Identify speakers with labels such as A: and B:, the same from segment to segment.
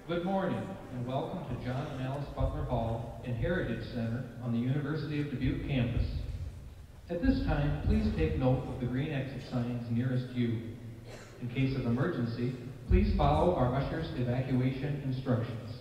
A: Good morning and welcome to John and Alice Butler Hall and Heritage Center on the University of Dubuque campus. At this time, please take note of the green exit signs nearest you. In case of emergency, please follow our usher's evacuation instructions.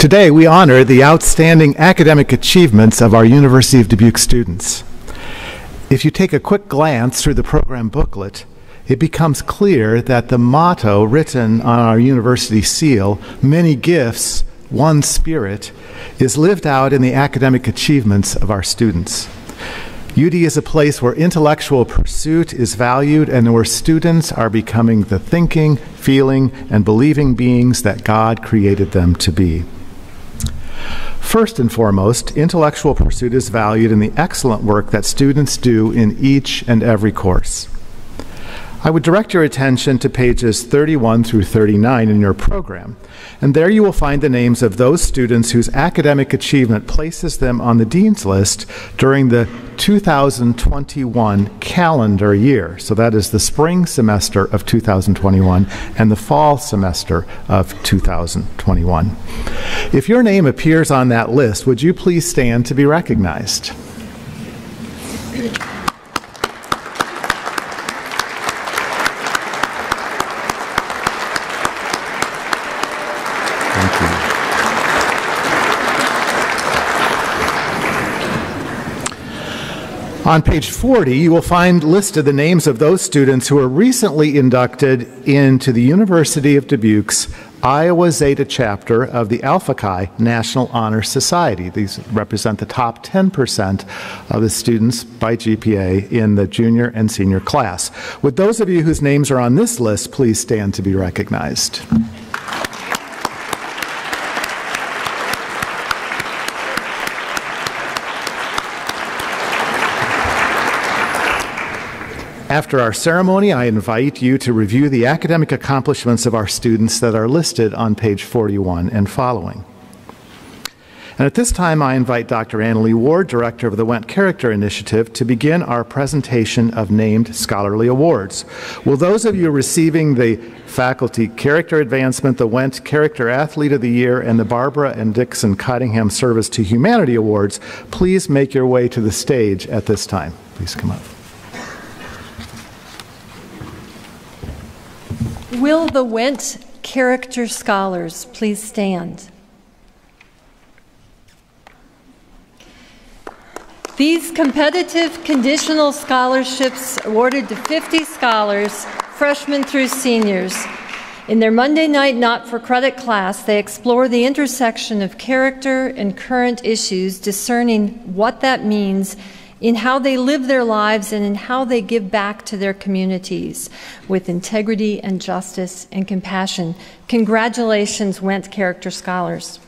B: today we honor the outstanding academic achievements of our University of Dubuque students. If you take a quick glance through the program booklet, it becomes clear that the motto written on our university seal, "Many Gifts, One Spirit," is lived out in the academic achievements of our students. UD is a place where intellectual pursuit is valued and where students are becoming the thinking, feeling, and believing beings that God created them to be. First and foremost, intellectual pursuit is valued in the excellent work that students do in each and every course. I would direct your attention to pages 31 through 39 in your program, and there you will find the names of those students whose academic achievement places them on the Dean's List during the 2021 calendar year. So that is the spring semester of 2021 and the fall semester of 2021. If your name appears on that list, would you please stand to be recognized? On page 40, you will find listed the names of those students who were recently inducted into the University of Dubuque's Iowa Zeta chapter of the Alpha Chi National Honor Society. These represent the top 10% of the students by GPA in the junior and senior class. Would those of you whose names are on this list please stand to be recognized? After our ceremony, I invite you to review the academic accomplishments of our students that are listed on page 41 and following. And at this time, I invite Dr. Annalee Ward, Director of the Wendt Character Initiative, to begin our presentation of named scholarly awards. Will those of you receiving the Faculty Character Advancement, the Wendt Character Athlete of the Year, and the Barbara and Dixon Cottingham Service to Humanity Awards please make your way to the stage at this time? Please come up.
C: Will the Wendt Character Scholars please stand? These competitive conditional scholarships awarded to 50 scholars, freshmen through seniors. In their Monday night not-for-credit class, they explore the intersection of character and current issues, discerning what that means in how they live their lives and in how they give back to their communities with integrity and justice and compassion. Congratulations, Wendt Character Scholars.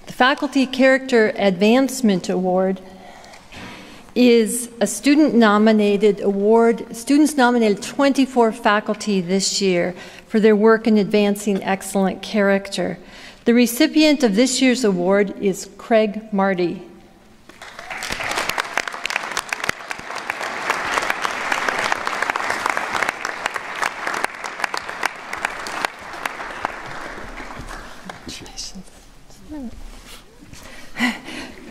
C: The Faculty Character Advancement Award is a student-nominated award. Students nominated 24 faculty this year for their work in advancing excellent character. The recipient of this year's award is Craig Marty.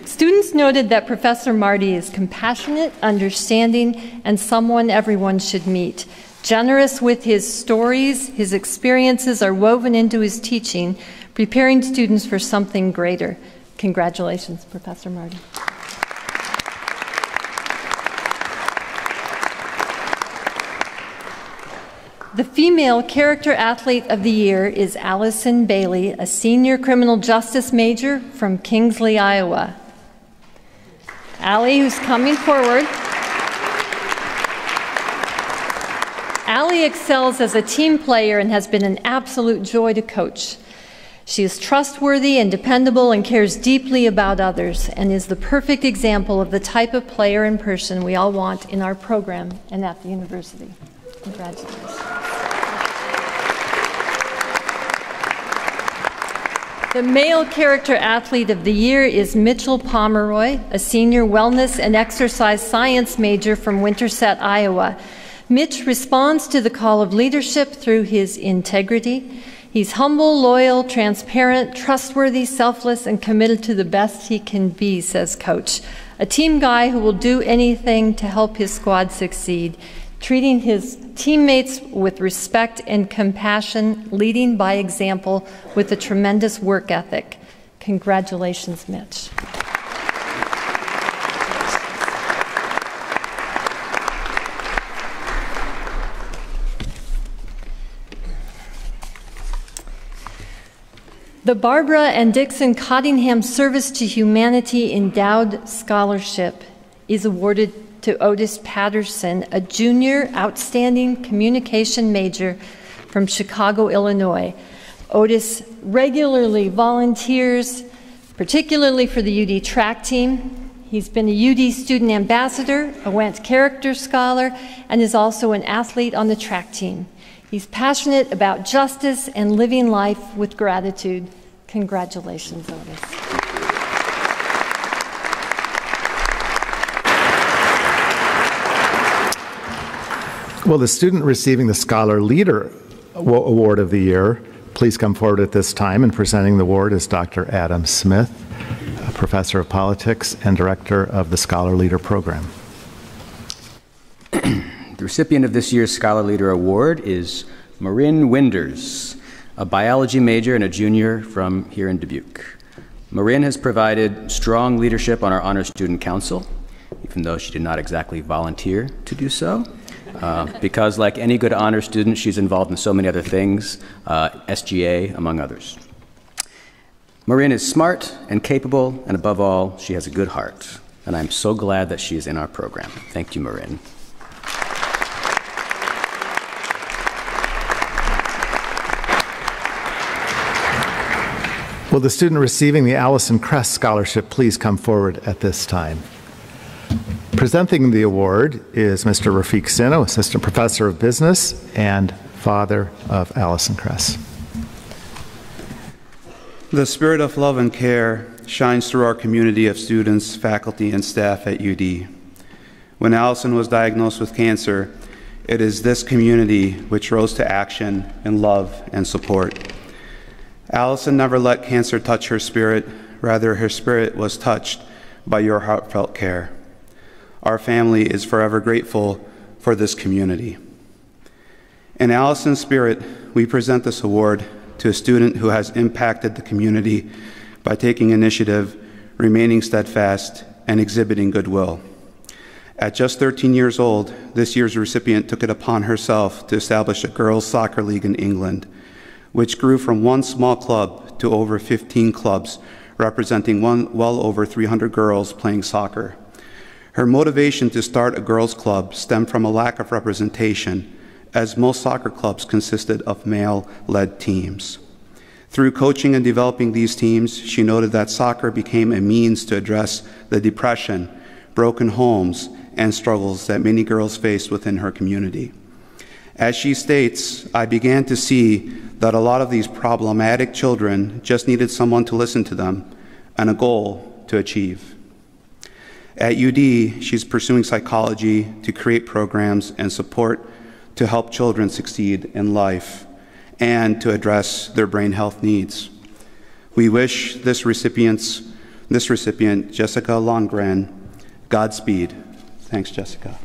C: Students noted that Professor Marty is compassionate, understanding, and someone everyone should meet. Generous with his stories, his experiences are woven into his teaching, preparing students for something greater. Congratulations, Professor Marty. The Female Character Athlete of the Year is Allison Bailey, a senior criminal justice major from Kingsley, Iowa. Allie, who's coming forward. Allie excels as a team player and has been an absolute joy to coach. She is trustworthy and dependable and cares deeply about others and is the perfect example of the type of player and person we all want in our program and at the university. Congratulations. The Male Character Athlete of the Year is Mitchell Pomeroy, a senior wellness and exercise science major from Winterset, Iowa. Mitch responds to the call of leadership through his integrity. He's humble, loyal, transparent, trustworthy, selfless, and committed to the best he can be, says Coach. A team guy who will do anything to help his squad succeed. treating his teammates with respect and compassion, leading by example with a tremendous work ethic. Congratulations, Mitch. The Barbara and Dixon Cottingham Service to Humanity Endowed Scholarship is awarded to Otis Patterson, a junior outstanding communication major from Chicago, Illinois. Otis regularly volunteers, particularly for the UD track team. He's been a UD student ambassador, a Wendt Character Scholar, and is also an athlete on the track team. He's passionate about justice and living life with gratitude. Congratulations, Otis.
B: Will the student receiving the Scholar Leader Award of the Year please come forward at this time? And presenting the award is Dr. Adam Smith, a professor of politics and director of the Scholar Leader program.
D: The recipient of this year's Scholar Leader Award is Marin Winders, a biology major and a junior from here in Dubuque. Marin has provided strong leadership on our Honor Student Council, even though she did not exactly volunteer to do so. Because like any good honor student, she's involved in so many other things, SGA, among others. Marin is smart and capable, and above all, she has a good heart. And I'm so glad that she is in our program. Thank you, Marin.
B: Will the student receiving the Allison Kress Scholarship please come forward at this time? Presenting the award is Mr. Rafiq Sino, Assistant Professor of Business and father of Allison Kress.
E: The spirit of love and care shines through our community of students, faculty, and staff at UD. When Allison was diagnosed with cancer, it is this community which rose to action in love and support. Allison never let cancer touch her spirit. Rather, her spirit was touched by your heartfelt care. Our family is forever grateful for this community. In Allison's spirit, we present this award to a student who has impacted the community by taking initiative, remaining steadfast, and exhibiting goodwill. At just 13 years old, this year's recipient took it upon herself to establish a girls' soccer league in England, which grew from one small club to over 15 clubs, representing well over 300 girls playing soccer. Her motivation to start a girls' club stemmed from a lack of representation, as most soccer clubs consisted of male-led teams. Through coaching and developing these teams, she noted that soccer became a means to address the depression, broken homes, and struggles that many girls faced within her community. As she states, I began to see that a lot of these problematic children just needed someone to listen to them and a goal to achieve. At UD, she's pursuing psychology to create programs and support to help children succeed in life and to address their brain health needs. We wish this recipient, Jessica Longren, Godspeed. Thanks, Jessica.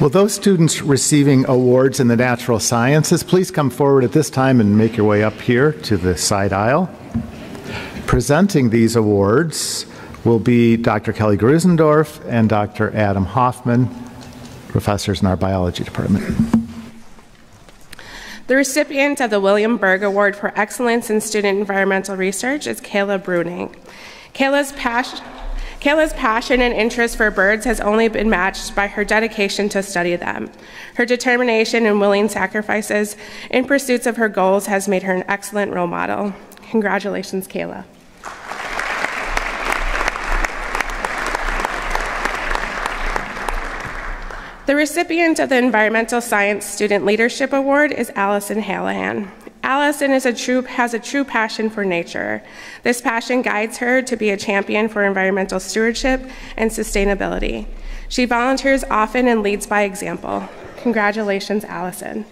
B: Will those students receiving awards in the natural sciences please come forward at this time and make your way up here to the side aisle? Presenting these awards will be Dr. Kelly Grusendorf and Dr. Adam Hoffman, professors in our biology department.
F: The recipient of the William Berg Award for Excellence in Student Environmental Research is Kayla Bruning. Kayla's passion and interest for birds has only been matched by her dedication to study them. Her determination and willing sacrifices in pursuits of her goals has made her an excellent role model. Congratulations, Kayla. The recipient of the Environmental Science Student Leadership Award is Allison Hallahan. Allison has a true passion for nature. This passion guides her to be a champion for environmental stewardship and sustainability. She volunteers often and leads by example. Congratulations, Allison.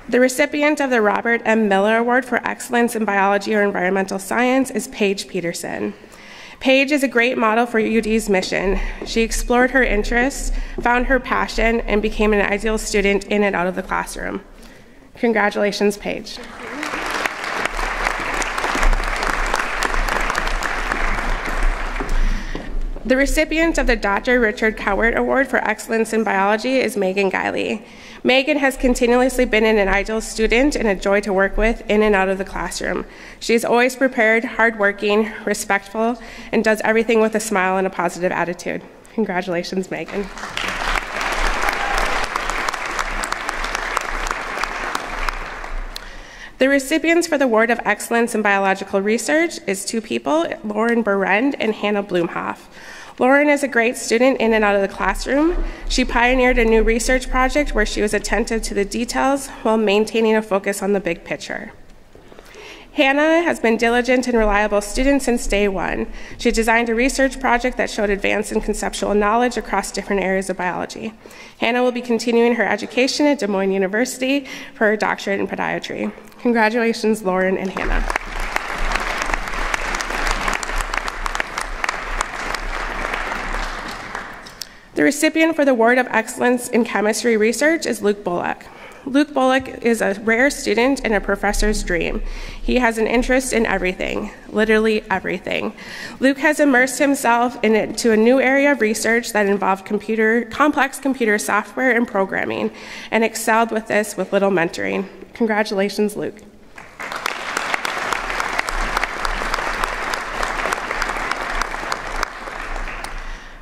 F: The recipient of the Robert M. Miller Award for Excellence in Biology or Environmental Science is Paige Peterson. Paige is a great model for UD's mission. She explored her interests, found her passion, and became an ideal student in and out of the classroom. Congratulations, Paige. The recipient of the Dr. Richard Cowart Award for Excellence in Biology is Megan Guiley. Megan has continuously been an ideal student and a joy to work with in and out of the classroom. She is always prepared, hardworking, respectful, and does everything with a smile and a positive attitude. Congratulations, Megan. The recipients for the Award of Excellence in Biological Research is two people, Lauren Berend and Hannah Blumhoff. Lauren is a great student in and out of the classroom. She pioneered a new research project where she was attentive to the details while maintaining a focus on the big picture. Hannah has been diligent and reliable student since day one. She designed a research project that showed advanced and conceptual knowledge across different areas of biology. Hannah will be continuing her education at Des Moines University for her doctorate in podiatry. Congratulations, Lauren and Hannah. The recipient for the Award of Excellence in Chemistry Research is Luke Bullock. Luke Bullock is a rare student and a professor's dream. He has an interest in everything, literally everything. Luke has immersed himself into a new area of research that involved complex computer software and programming, and excelled with this with little mentoring. Congratulations, Luke.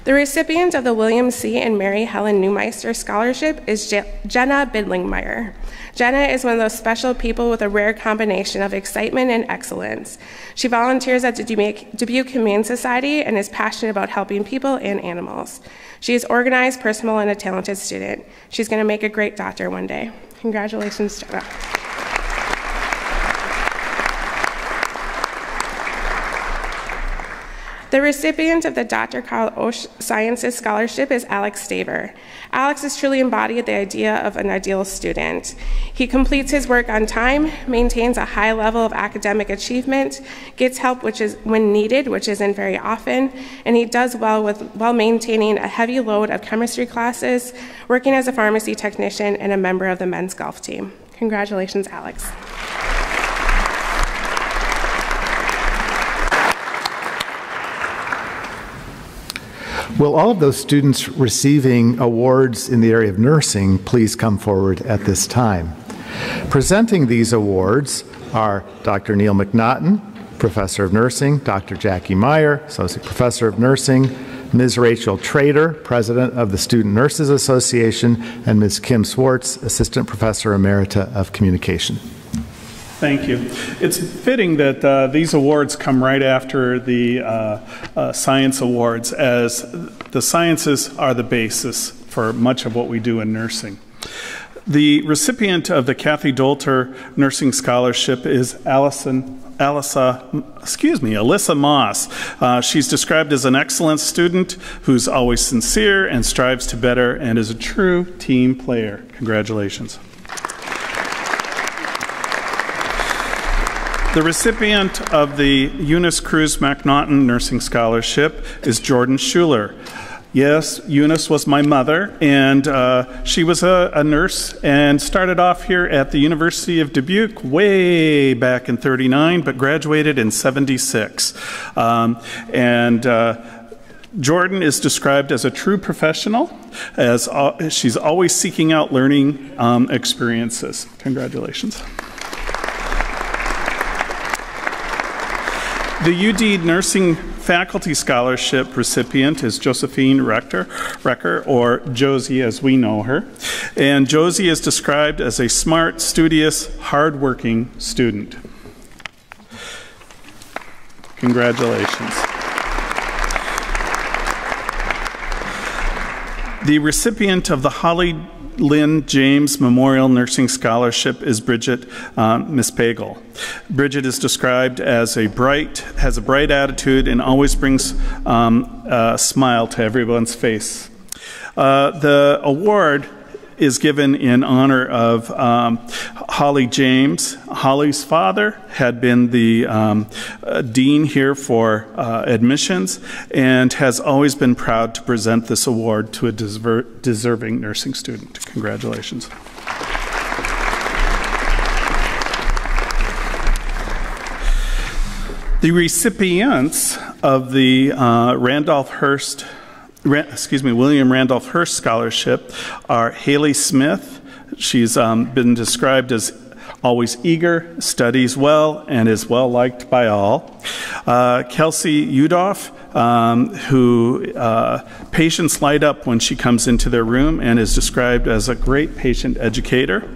F: The recipient of the William C. and Mary Helen Neumeister Scholarship is Jenna Bidlingmeyer. Jenna is one of those special people with a rare combination of excitement and excellence. She volunteers at the Dubuque Humane Society and is passionate about helping people and animals. She is organized, personable, and a talented student. She's going to make a great doctor one day. Congratulations, Jenna. The recipient of the Dr. Carl Osh Sciences Scholarship is Alex Staver. Alex has truly embodied the idea of an ideal student. He completes his work on time, maintains a high level of academic achievement, gets help when needed, which isn't very often, and he does well while maintaining a heavy load of chemistry classes, working as a pharmacy technician, and a member of the men's golf team. Congratulations, Alex.
B: Will all of those students receiving awards in the area of nursing please come forward at this time? Presenting these awards are Dr. Neil McNaughton, Professor of Nursing, Dr. Jackie Meyer, Associate Professor of Nursing, Ms. Rachel Trader, President of the Student Nurses Association, and Ms. Kim Swartz, Assistant Professor Emerita of Communication.
G: Thank you. It's fitting that these awards come right after the science awards, as the sciences are the basis for much of what we do in nursing. The recipient of the Kathy Dolter Nursing Scholarship is Alyssa Moss. She's described as an excellent student who's always sincere and strives to better and is a true team player. Congratulations. The recipient of the Eunice Cruz McNaughton Nursing Scholarship is Jordan Schuler. Yes, Eunice was my mother, and she was a nurse and started off here at the University of Dubuque way back in '39, but graduated in '76. Jordan is described as a true professional, as she's always seeking out learning experiences. Congratulations. The UD Nursing Faculty Scholarship recipient is Josephine Recker, or Josie as we know her. And Josie is described as a smart, studious, hardworking student. Congratulations. The recipient of the Holly Lynn James Memorial Nursing Scholarship is Bridget Mispagel. Bridget is described as has a bright attitude and always brings a smile to everyone's face. The award is given in honor of Holly James. Holly's father had been the dean here for admissions and has always been proud to present this award to a deserving nursing student. Congratulations. The recipients of the William Randolph Hearst Scholarship are Haley Smith. She's been described as always eager, studies well, and is well liked by all. Kelsey Udoff, who patients light up when she comes into their room and is described as a great patient educator.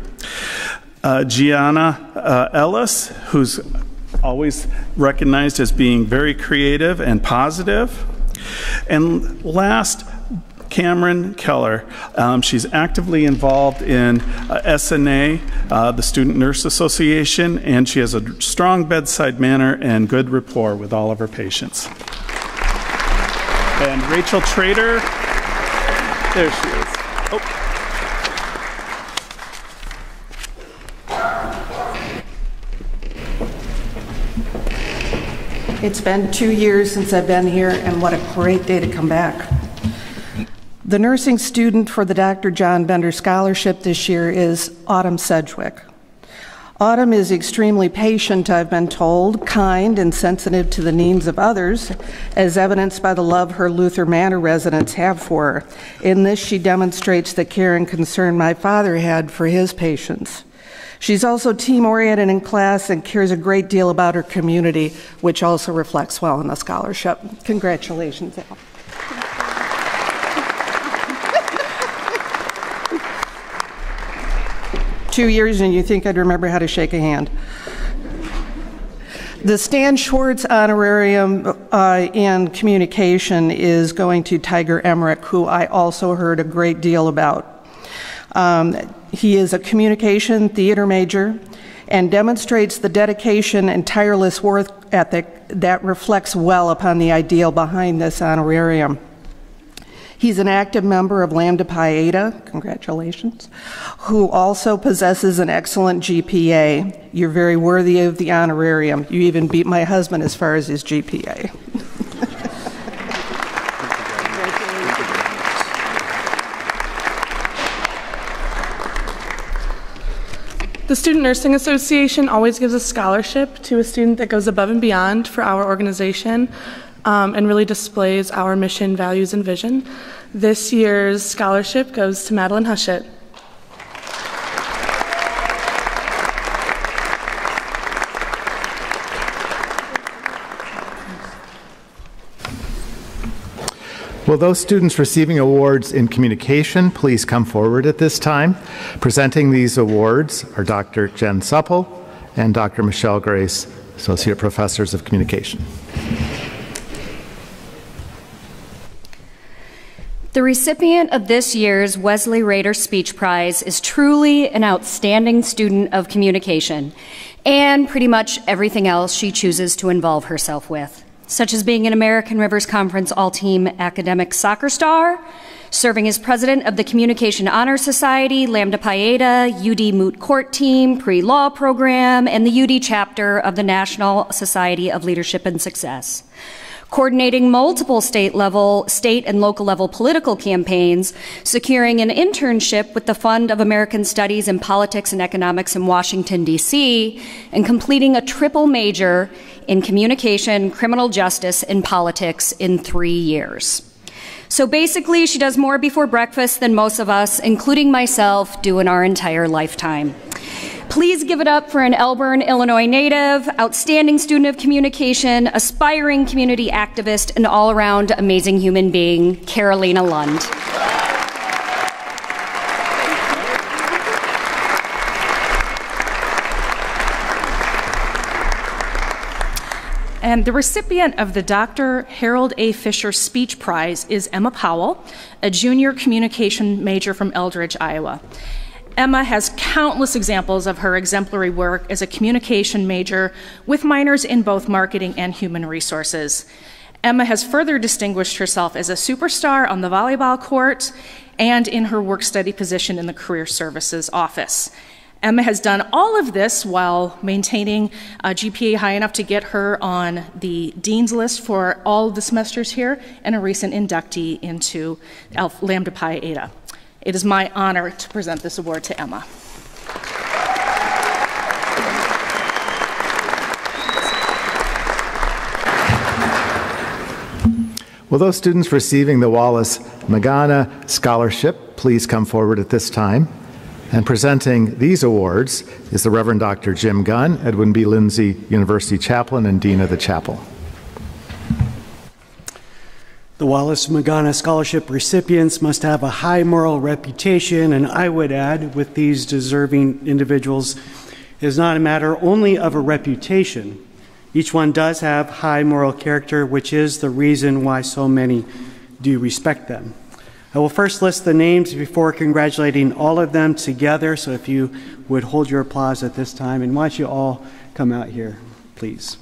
G: Gianna Ellis, who's always recognized as being very creative and positive. And last, Cameron Keller. She's actively involved in SNA, the Student Nurse Association, and she has a strong bedside manner and good rapport with all of her patients. And Rachel Trader, there she is. Oh.
H: It's been 2 years since I've been here, and what a great day to come back. The nursing student for the Dr. John Bender Scholarship this year is Autumn Sedgwick. Autumn is extremely patient, I've been told, kind and sensitive to the needs of others, as evidenced by the love her Luther Manor residents have for her. In this, she demonstrates the care and concern my father had for his patients. She's also team-oriented in class and cares a great deal about her community, which also reflects well in the scholarship. Congratulations, Al. 2 years and you think I'd remember how to shake a hand. The Stan Schwartz Honorarium in Communication is going to Tiger Emmerich, who I also heard a great deal about. He is a communication theater major and demonstrates the dedication and tireless work ethic that reflects well upon the ideal behind this honorarium. He's an active member of Lambda Pi Eta, congratulations, who also possesses an excellent GPA. You're very worthy of the honorarium. You even beat my husband as far as his GPA.
I: The Student Nursing Association always gives a scholarship to a student that goes above and beyond for our organization and really displays our mission, values, and vision. This year's scholarship goes to Madeline Hushett.
B: Will those students receiving awards in communication please come forward at this time? Presenting these awards are Dr. Jen Supple and Dr. Michelle Grace, Associate Professors of Communication.
J: The recipient of this year's Wesley Rader Speech Prize is truly an outstanding student of communication and pretty much everything else she chooses to involve herself with, such as being an American Rivers Conference All-Team Academic Soccer Star, serving as president of the Communication Honor Society, Lambda Pi Eta, UD Moot Court Team, Pre-Law Program, and the UD chapter of the National Society of Leadership and Success. Coordinating multiple state and local level political campaigns, securing an internship with the Fund of American Studies in Politics and Economics in Washington, D.C., and completing a triple major in communication, criminal justice, and politics in 3 years. So basically, she does more before breakfast than most of us, including myself, do in our entire lifetime. Please give it up for an Elburn, Illinois native, outstanding student of communication, aspiring community activist, and all-around amazing human being, Carolina Lund.
K: And the recipient of the Dr. Harold A. Fisher Speech Prize is Emma Powell, a junior communication major from Eldridge, Iowa. Emma has countless examples of her exemplary work as a communication major with minors in both marketing and human resources. Emma has further distinguished herself as a superstar on the volleyball court and in her work-study position in the Career Services Office. Emma has done all of this while maintaining a GPA high enough to get her on the Dean's List for all of the semesters here and a recent inductee into Lambda Pi Eta. It is my honor to present this award to Emma.
B: Will those students receiving the Wallace Magana Scholarship please come forward at this time? And presenting these awards is the Reverend Dr. Jim Gunn, Edwin B. Lindsay University Chaplain and Dean of the Chapel.
L: The Wallace Magana Scholarship recipients must have a high moral reputation, and I would add, with these deserving individuals, it is not a matter only of a reputation. Each one does have high moral character, which is the reason why so many do respect them. I will first list the names before congratulating all of them together, so if you would hold your applause at this time, and why don't you all come out here, please.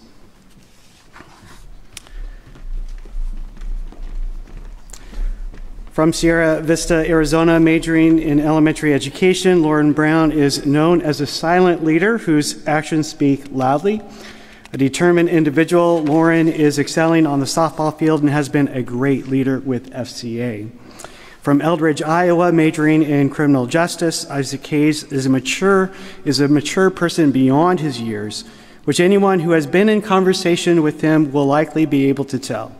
L: From Sierra Vista, Arizona, majoring in elementary education, Lauren Brown is known as a silent leader whose actions speak loudly. A determined individual, Lauren is excelling on the softball field and has been a great leader with FCA. From Eldridge, Iowa, majoring in criminal justice, Isaac Hayes is a mature person beyond his years, which anyone who has been in conversation with him will likely be able to tell.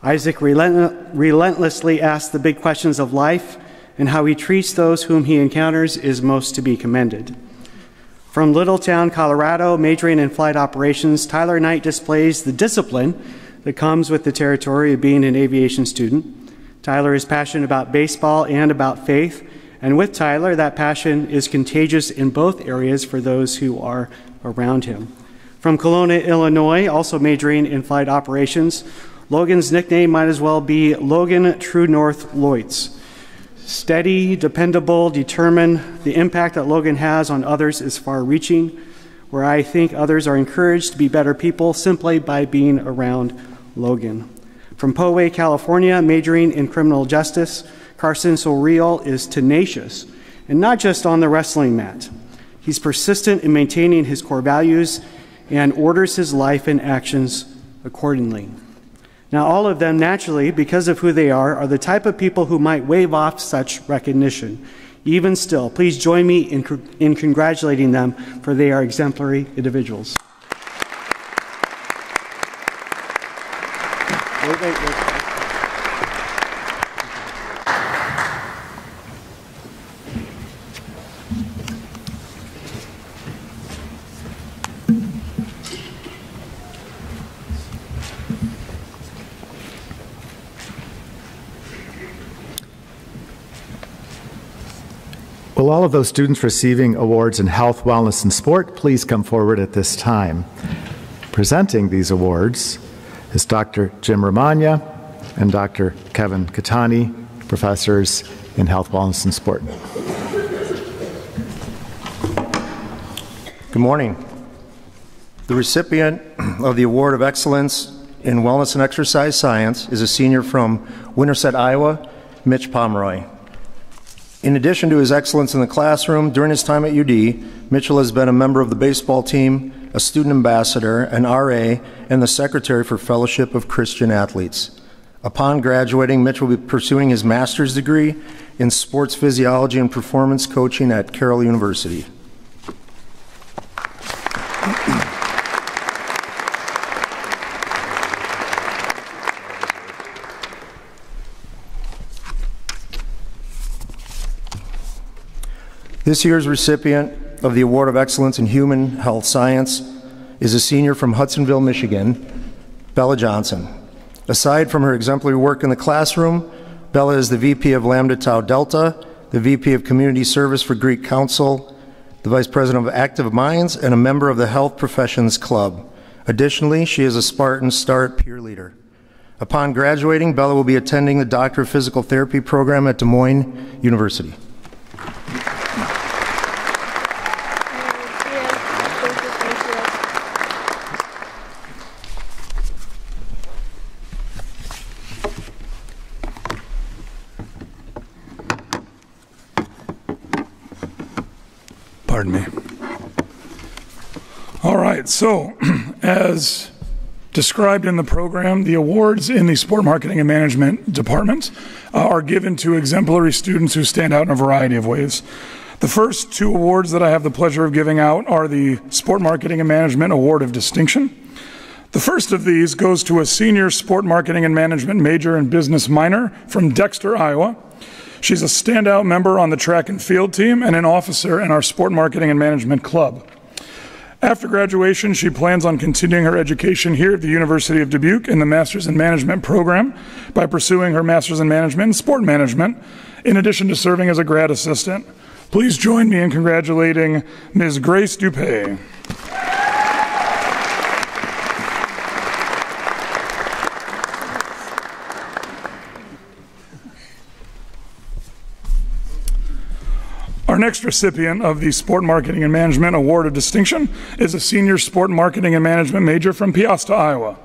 L: Isaac relentlessly asks the big questions of life, and how he treats those whom he encounters is most to be commended. From Littletown, Colorado, majoring in flight operations, Tyler Knight displays the discipline that comes with the territory of being an aviation student. Tyler is passionate about baseball and about faith, and with Tyler, that passion is contagious in both areas for those who are around him. From Kelowna, Illinois, also majoring in flight operations, Logan's nickname might as well be Logan True North Lloyds. Steady, dependable, determined, the impact that Logan has on others is far-reaching, where I think others are encouraged to be better people simply by being around Logan. From Poway, California, majoring in criminal justice, Carson Sorreal is tenacious, and not just on the wrestling mat. He's persistent in maintaining his core values and orders his life and actions accordingly. Now, all of them, naturally, because of who they are the type of people who might wave off such recognition. Even still, please join me in congratulating them, for they are exemplary individuals.
B: Will all of those students receiving awards in health, wellness, and sport please come forward at this time? Presenting these awards is Dr. Jim Romagna and Dr. Kevin Catani, professors in health, wellness, and sport.
M: Good morning. The recipient of the Award of Excellence in Wellness and Exercise Science is a senior from Winterset, Iowa, Mitch Pomeroy. In addition to his excellence in the classroom, during his time at UD, Mitchell has been a member of the baseball team, a student ambassador, an RA, and the secretary for Fellowship of Christian Athletes. Upon graduating, Mitch will be pursuing his master's degree in sports physiology and performance coaching at Carroll University. This year's recipient of the Award of Excellence in Human Health Science is a senior from Hudsonville, Michigan, Bella Johnson. Aside from her exemplary work in the classroom, Bella is the VP of Lambda Tau Delta, the VP of Community Service for Greek Council, the Vice President of Active Minds, and a member of the Health Professions Club. Additionally, she is a Spartan Start peer leader. Upon graduating, Bella will be attending the Doctor of Physical Therapy program at Des Moines University.
N: Pardon me. All right, so as described in the program, the awards in the Sport Marketing and Management Department are given to exemplary students who stand out in a variety of ways. The first two awards that I have the pleasure of giving out are the Sport Marketing and Management Award of Distinction. The first of these goes to a senior Sport Marketing and Management major and business minor from Dexter, Iowa. She's a standout member on the track and field team and an officer in our Sport Marketing and Management Club. After graduation, she plans on continuing her education here at the University of Dubuque in the Master's in Management program by pursuing her Master's in Management and Sport Management, in addition to serving as a grad assistant. Please join me in congratulating Ms. Grace Dupay. Our next recipient of the Sport Marketing and Management Award of Distinction is a senior Sport Marketing and Management major from Peosta, Iowa.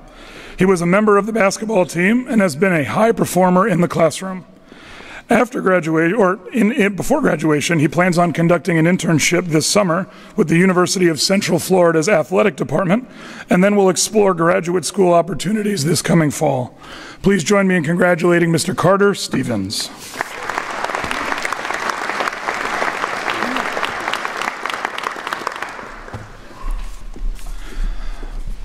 N: He was a member of the basketball team and has been a high performer in the classroom. After graduation, before graduation, he plans on conducting an internship this summer with the University of Central Florida's athletic department, and then will explore graduate school opportunities this coming fall. Please join me in congratulating Mr. Carter Stevens.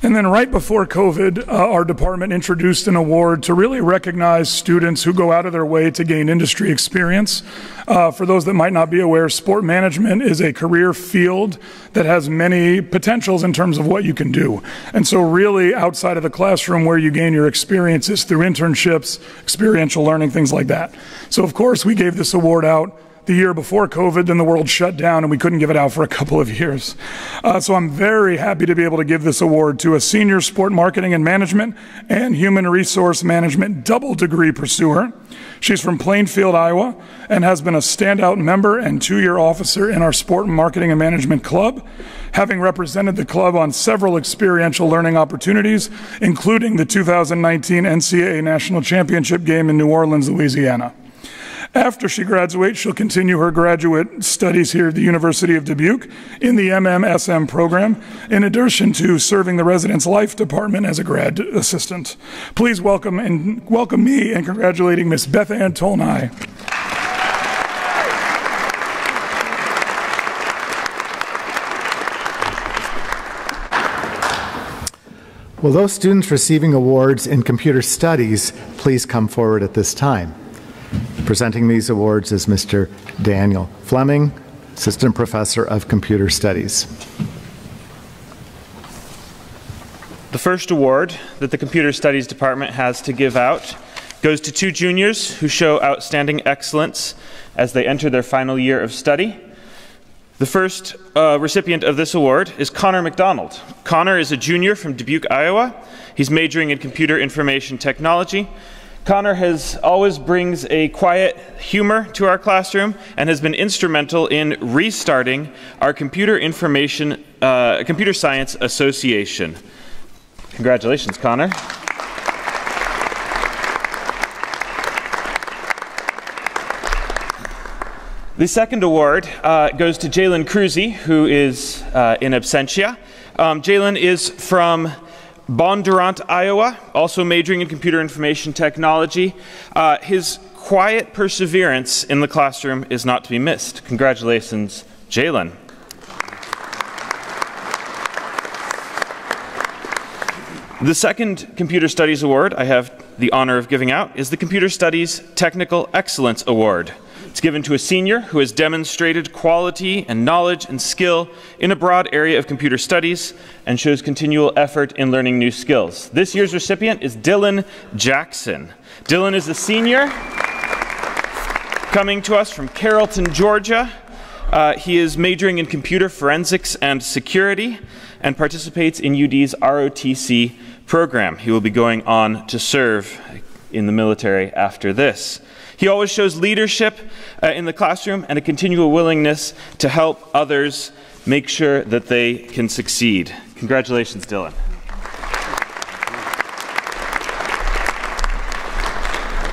N: And then right before COVID, our department introduced an award to really recognize students who go out of their way to gain industry experience. For those that might not be aware, sport management is a career field that has many potentials in terms of what you can do. And so really outside of the classroom where you gain your experiences through internships, experiential learning, things like that. So of course we gave this award out the year before COVID, then the world shut down and we couldn't give it out for a couple of years. So I'm very happy to be able to give this award to a senior Sport Marketing and Management and Human Resource Management double degree pursuer. She's from Plainfield, Iowa, and has been a standout member and 2-year officer in our Sport Marketing and Management Club, having represented the club on several experiential learning opportunities, including the 2019 NCAA National Championship game in New Orleans, Louisiana. After she graduates, she'll continue her graduate studies here at the University of Dubuque in the MMSM program, in addition to serving the Residence Life Department as a grad assistant. Please welcome me in congratulating Miss Beth Ann Tolnai.
B: Will those students receiving awards in computer studies please come forward at this time? Presenting these awards is Mr. Daniel Fleming, Assistant Professor of Computer Studies.
O: The first award that the Computer Studies Department has to give out goes to 2 juniors who show outstanding excellence as they enter their final year of study. The first recipient of this award is Connor McDonald. Connor is a junior from Dubuque, Iowa. He's majoring in computer information technology. Connor always brings a quiet humor to our classroom and has been instrumental in restarting our Computer Science Association. Congratulations, Connor. The second award goes to Jalen Cruzy, who is in absentia. Jalen is from Bondurant, Iowa, also majoring in computer information technology. His quiet perseverance in the classroom is not to be missed. Congratulations, Jalen. The second Computer Studies Award I have the honor of giving out is the Computer Studies Technical Excellence Award. It's given to a senior who has demonstrated quality and knowledge and skill in a broad area of computer studies and shows continual effort in learning new skills. This year's recipient is Dylan Jackson. Dylan is a senior coming to us from Carrollton, Georgia. He is majoring in computer forensics and security. and participates in UD's ROTC program. He will be going on to serve in the military after this. He always shows leadership in the classroom and a continual willingness to help others make sure that they can succeed. Congratulations, Dylan.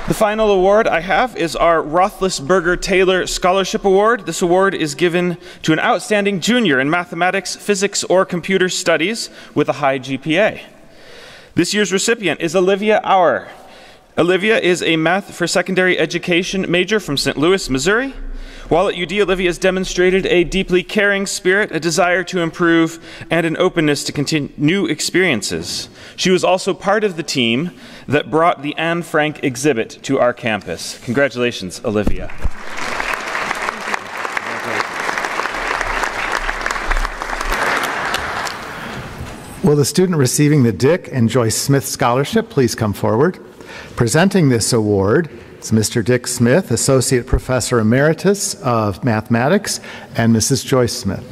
O: The final award I have is our Roethlisberger Taylor Scholarship Award. This award is given to an outstanding junior in mathematics, physics, or computer studies with a high GPA. This year's recipient is Olivia Auer. Olivia is a math for secondary education major from St. Louis, Missouri. While at UD, Olivia has demonstrated a deeply caring spirit, a desire to improve, and an openness to continue new experiences. She was also part of the team that brought the Anne Frank exhibit to our campus. Congratulations, Olivia.
B: Will the student receiving the Dick and Joyce Smith Scholarship please come forward? Presenting this award is Mr. Dick Smith, Associate Professor Emeritus of Mathematics, and Mrs. Joyce Smith.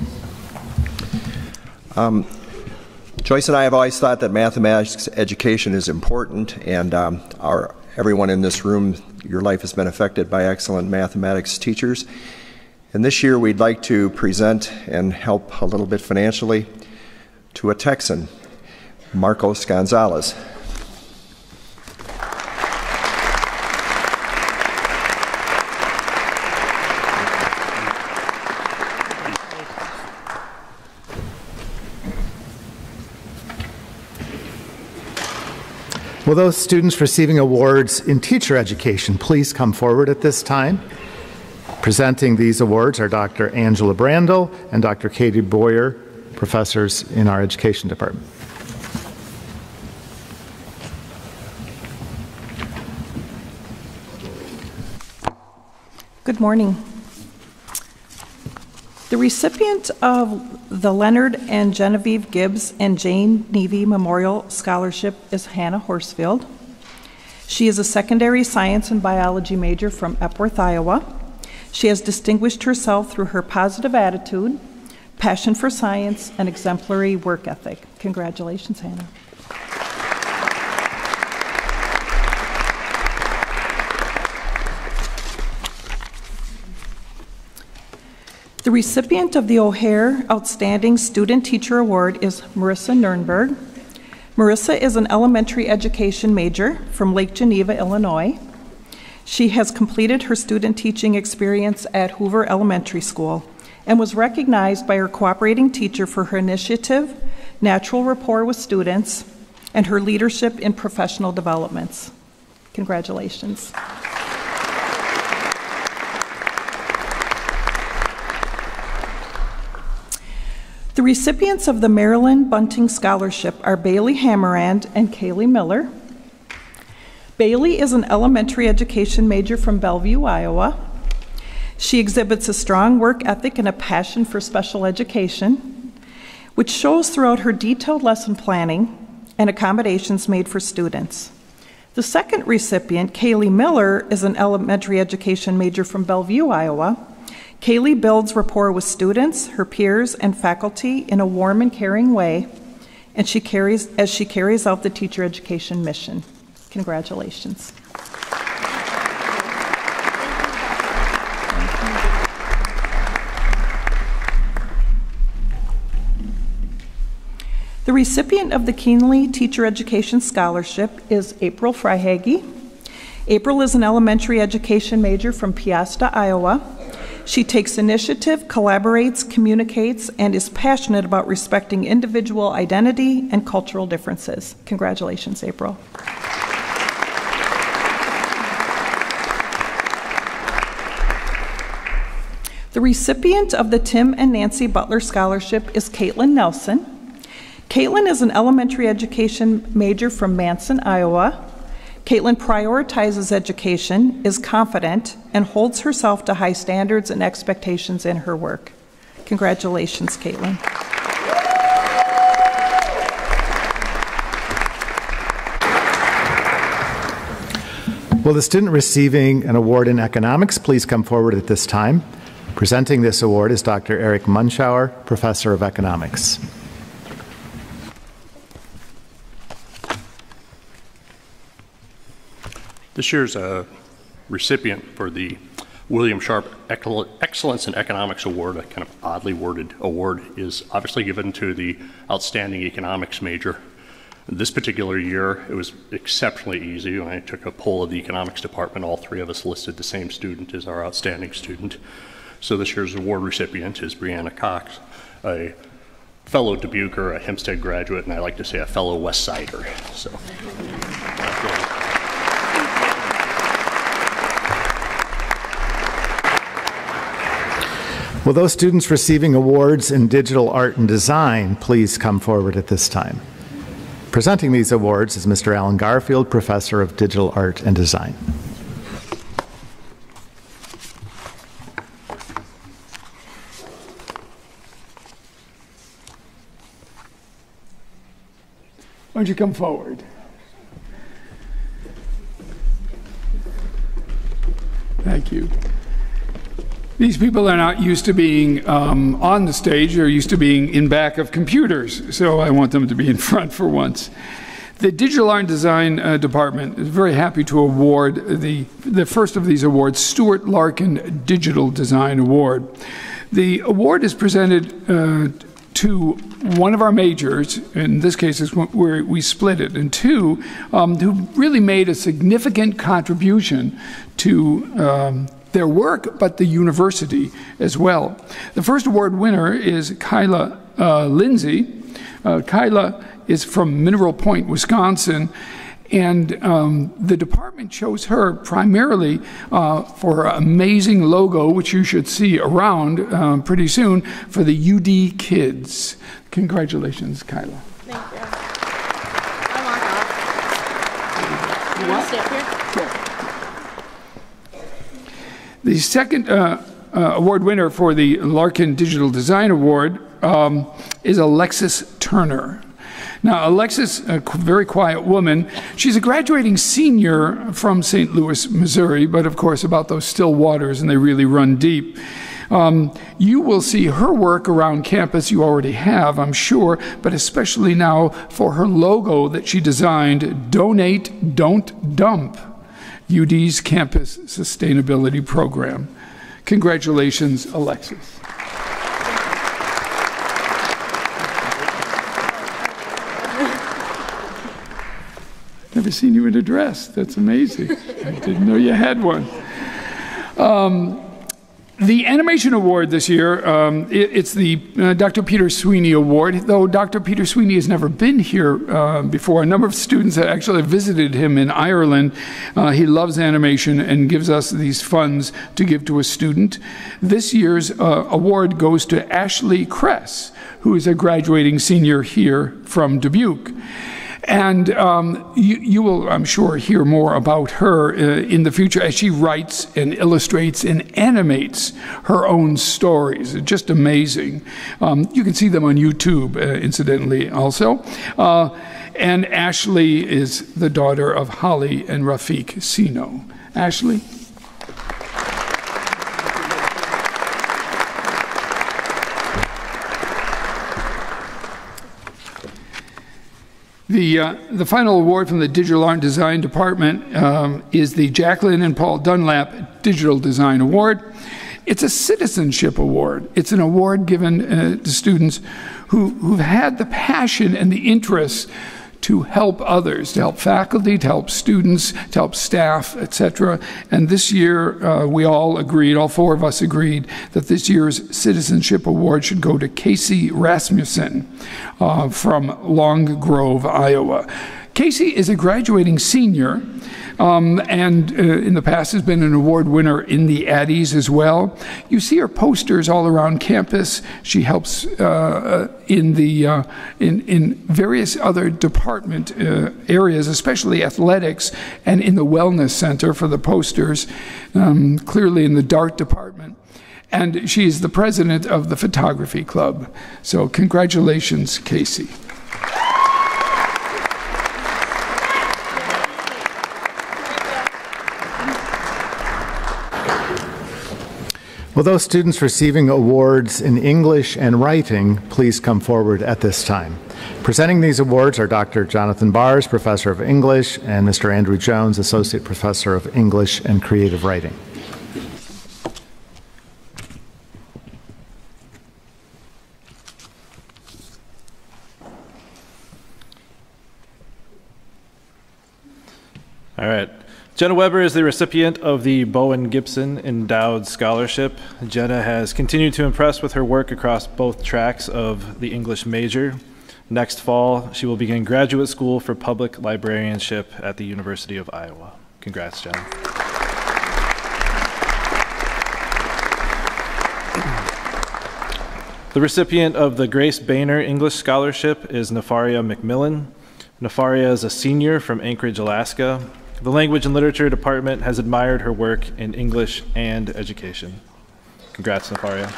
P: Joyce and I have always thought that mathematics education is important, and everyone in this room, your life has been affected by excellent mathematics teachers. And this year we'd like to present and help a little bit financially to a Texan, Marcos Gonzalez.
B: Will those students receiving awards in teacher education please come forward at this time? Presenting these awards are Dr. Angela Brandel and Dr. Katie Boyer, professors in our education department.
H: Good morning. The recipient of the Leonard and Genevieve Gibbs and Jane Nevy Memorial Scholarship is Hannah Horsfield. She is a secondary science and biology major from Epworth, Iowa. She has distinguished herself through her positive attitude, passion for science, and exemplary work ethic. Congratulations, Hannah. The recipient of the O'Hare Outstanding Student Teacher Award is Marissa Nurnberg. Marissa is an elementary education major from Lake Geneva, Illinois. She has completed her student teaching experience at Hoover Elementary School and was recognized by her cooperating teacher for her initiative, natural rapport with students, and her leadership in professional developments. Congratulations. The recipients of the Marilyn Bunting Scholarship are Bailey Hammerand and Kaylee Miller. Bailey is an elementary education major from Bellevue, Iowa. She exhibits a strong work ethic and a passion for special education, which shows throughout her detailed lesson planning and accommodations made for students. The second recipient, Kaylee Miller, is an elementary education major from Bellevue, Iowa. Kaylee builds rapport with students, her peers, and faculty in a warm and caring way, and she carries out the teacher education mission. Congratulations. The recipient of the Keenly Teacher Education Scholarship is April Freihage. April is an elementary education major from Piasta, Iowa. She takes initiative, collaborates, communicates, and is passionate about respecting individual identity and cultural differences. Congratulations, April. The recipient of the Tim and Nancy Butler Scholarship is Caitlin Nelson. Caitlin is an elementary education major from Manson, Iowa. Caitlin prioritizes education, is confident, and holds herself to high standards and expectations in her work. Congratulations, Caitlin.
B: Will the student receiving an award in economics please come forward at this time? Presenting this award is Dr. Eric Munschauer, Professor of Economics.
Q: This year's recipient for the William Sharp Excellence in Economics Award, a kind of oddly worded award, is obviously given to the outstanding economics major. This particular year, it was exceptionally easy. When I took a poll of the economics department, all three of us listed the same student as our outstanding student. So this year's award recipient is Brianna Cox, a fellow Dubuquer, a Hempstead graduate, and I like to say a fellow West Sider. So.
B: Will those students receiving awards in digital art and design please come forward at this time? Presenting these awards is Mr. Alan Garfield, Professor of Digital Art and Design.
R: Why don't you come forward? Thank you. These people are not used to being on the stage. They're used to being in back of computers, so I want them to be in front for once. The Digital Art and Design Department is very happy to award the first of these awards, Stuart Larkin Digital Design Award. The award is presented to one of our majors, in this case is where we split it in two, who really made a significant contribution to their work, but the university as well. The first award winner is Kyla Lindsay. Kyla is from Mineral Point, Wisconsin, and the department chose her primarily for her amazing logo, which you should see around pretty soon, for the UD Kids. Congratulations, Kyla.
F: Thank you. I want that. You want to stay up here?
R: The second award winner for the Larkin Digital Design Award is Alexis Turner. Now, Alexis, a very quiet woman, she's a graduating senior from St. Louis, Missouri, but of course about those still waters, and they really run deep. You will see her work around campus. You already have, I'm sure, but especially now for her logo that she designed, Donate, Don't Dump, UD's Campus Sustainability Program. Congratulations, Alexis. Never seen you in a dress. That's amazing. I didn't know you had one. The Animation Award this year, it's the Dr. Peter Sweeney Award, though Dr. Peter Sweeney has never been here before. A number of students have actually visited him in Ireland. He loves animation and gives us these funds to give to a student. This year's award goes to Ashley Kress, who is a graduating senior here from Dubuque. And you will, I'm sure, hear more about her in the future as she writes and illustrates and animates her own stories. It's just amazing. You can see them on YouTube, incidentally, also. And Ashley is the daughter of Holly and Rafiq Sino. Ashley? The final award from the Digital Art and Design Department is the Jacqueline and Paul Dunlap Digital Design Award. It's a citizenship award. It's an award given to students who've had the passion and the interest to help others, to help faculty, to help students, to help staff, etc. And this year, we all agreed, all four of us agreed, that this year's Citizenship Award should go to Casey Rasmussen from Long Grove, Iowa. Casey is a graduating senior, and in the past has been an award winner in the Addies as well. You see her posters all around campus. She helps in various other department areas, especially athletics, and in the wellness center for the posters, clearly in the Dart department. And she's the president of the photography club. So congratulations, Casey.
B: Will those students receiving awards in English and writing please come forward at this time? Presenting these awards are Dr. Jonathan Bars, Professor of English, and Mr. Andrew Jones, Associate Professor of English and Creative Writing.
S: All right. Jenna Weber is the recipient of the Bowen Gibson Endowed Scholarship. Jenna has continued to impress with her work across both tracks of the English major. Next fall, she will begin graduate school for public librarianship at the University of Iowa. Congrats, Jenna. The recipient of the Grace Boehner English Scholarship is Nefaria McMillan. Nefaria is a senior from Anchorage, Alaska. The Language and Literature Department has admired her work in English and education. Congrats, Nefaria.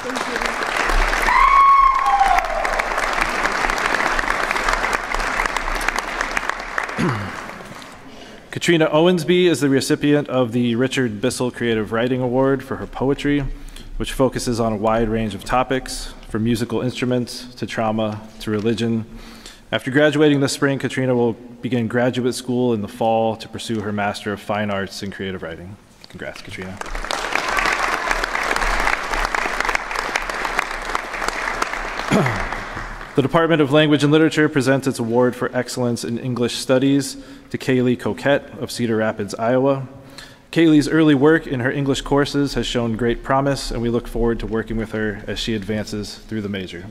S: Katrina Owensby is the recipient of the Richard Bissell Creative Writing Award for her poetry, which focuses on a wide range of topics, from musical instruments to trauma to religion. After graduating this spring, Katrina will begin graduate school in the fall to pursue her Master of Fine Arts in Creative Writing. Congrats, Katrina. The Department of Language and Literature presents its Award for Excellence in English Studies to Kaylee Coquette of Cedar Rapids, Iowa. Kaylee's early work in her English courses has shown great promise, and we look forward to working with her as she advances through the major.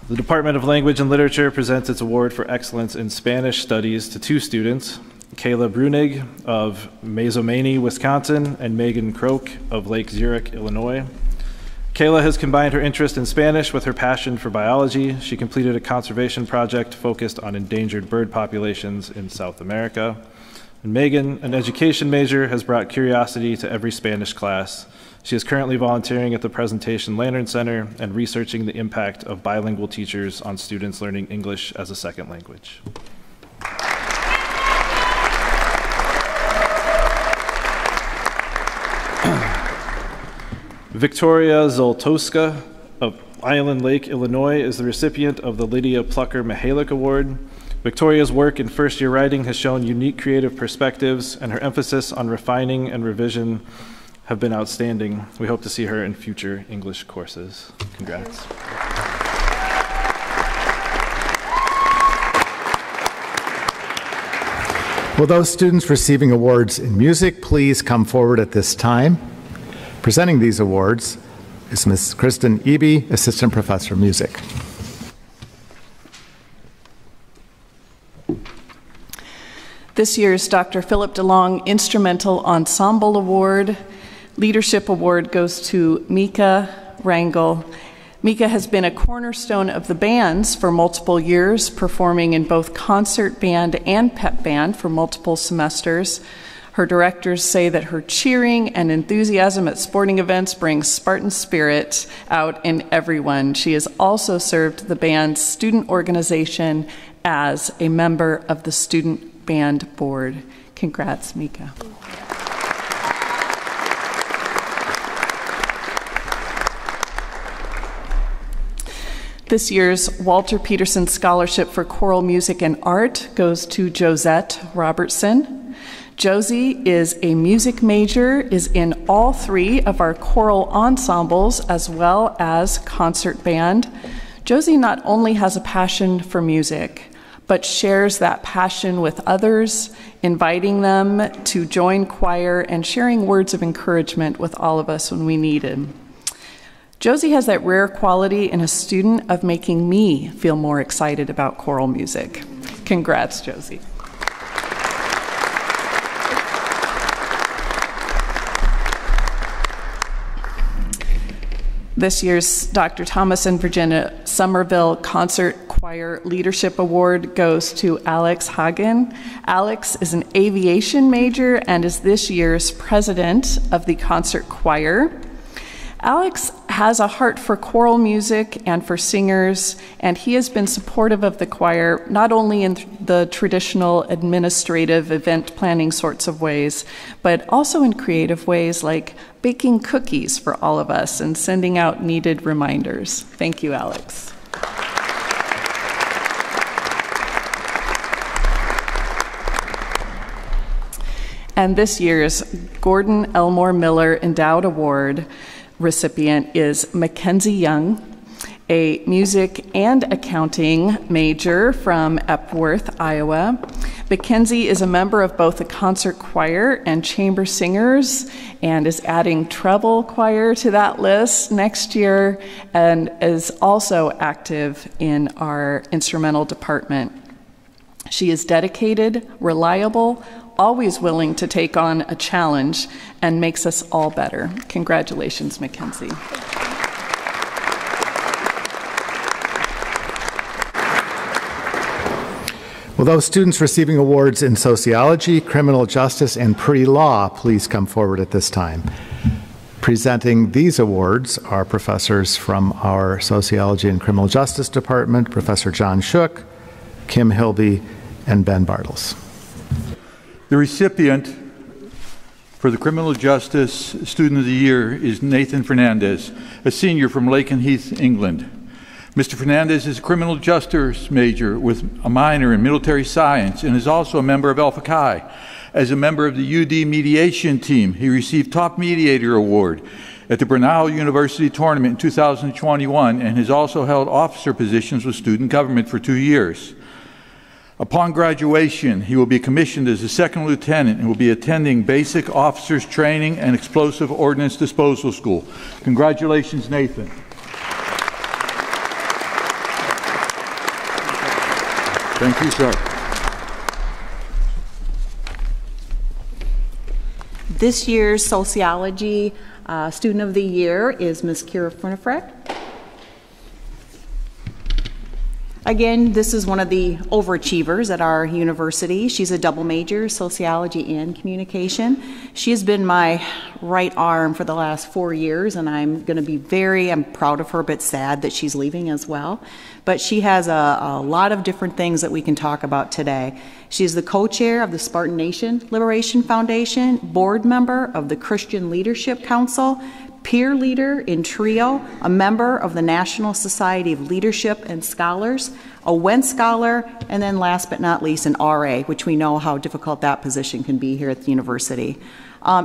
S: The Department of Language and Literature presents its Award for Excellence in Spanish Studies to two students, Kayla Brunig of Mazomanie, Wisconsin, and Megan Croak of Lake Zurich, Illinois. Kayla has combined her interest in Spanish with her passion for biology. She completed a conservation project focused on endangered bird populations in South America. And Megan, an education major, has brought curiosity to every Spanish class. She is currently volunteering at the Presentation Lantern Center and researching the impact of bilingual teachers on students learning English as a second language. Victoria Zoltowska of Island Lake, Illinois, is the recipient of the Lydia Plucker Mihalik Award. Victoria's work in first-year writing has shown unique creative perspectives, and her emphasis on refining and revision have been outstanding. We hope to see her in future English courses. Congrats.
B: Will those students receiving awards in music please come forward at this time? Presenting these awards is Ms. Kristen Eby, Assistant Professor of Music.
H: This year's Dr. Philip DeLong Instrumental Ensemble Award, Leadership Award goes to Mika Rangel. Mika has been a cornerstone of the bands for multiple years, performing in both concert band and pep band for multiple semesters. Her directors say that her cheering and enthusiasm at sporting events brings Spartan spirit out in everyone. She has also served the band's student organization as a member of the student band board. Congrats, Mika. This year's Walter Peterson Scholarship for Choral Music and Art goes to Josette Robertson. Josie is a music major, is in all three of our choral ensembles as well as concert band. Josie not only has a passion for music, but shares that passion with others, inviting them to join choir and sharing words of encouragement with all of us when we need it. Josie has that rare quality in a student of making me feel more excited about choral music. Congrats, Josie. This year's Dr. Thomas and Virginia Somerville Concert Choir Leadership Award goes to Alex Hagen. Alex is an aviation major and is this year's president of the concert choir. Alex has a heart for choral music and for singers, and he has been supportive of the choir, not only in the traditional administrative event planning sorts of ways, but also in creative ways like baking cookies for all of us and sending out needed reminders. Thank you, Alex. And this year's Gordon Elmore Miller Endowed Award recipient is Mackenzie Young, a music and accounting major from Epworth, Iowa. Mackenzie is a member of both the concert choir and chamber singers and is adding treble choir to that list next year and is also active in our instrumental department. She is dedicated, reliable, always willing to take on a challenge, and makes us all better. Congratulations, Mackenzie.
B: Will those students receiving awards in sociology, criminal justice, and pre-law please come forward at this time? Presenting these awards are professors from our Sociology and Criminal Justice Department, Professor John Shook, Kim Hilby, and Ben Bartels.
T: The recipient for the Criminal Justice Student of the Year is Nathan Fernandez, a senior from Lakenheath, England. Mr. Fernandez is a criminal justice major with a minor in military science and is also a member of Alpha Chi. As a member of the UD mediation team, he received Top Mediator Award at the Brunel University Tournament in 2021 and has also held officer positions with student government for 2 years. Upon graduation, he will be commissioned as a second lieutenant and will be attending basic officers training and explosive ordnance disposal school. Congratulations, Nathan. Thank you, sir.
U: This year's Sociology Student of the Year is Ms. Kira Funifrek. Again, this is one of the overachievers at our university. She's a double major, sociology and communication. She has been my right arm for the last 4 years, and I'm proud of her, but sad that she's leaving as well. But she has a lot of different things that we can talk about today. She's the co-chair of the Spartan Nation Liberation Foundation, board member of the Christian Leadership Council, peer leader in TRIO, a member of the National Society of Leadership and Scholars, a Wentz Scholar, and then last but not least, an RA, which we know how difficult that position can be here at the university.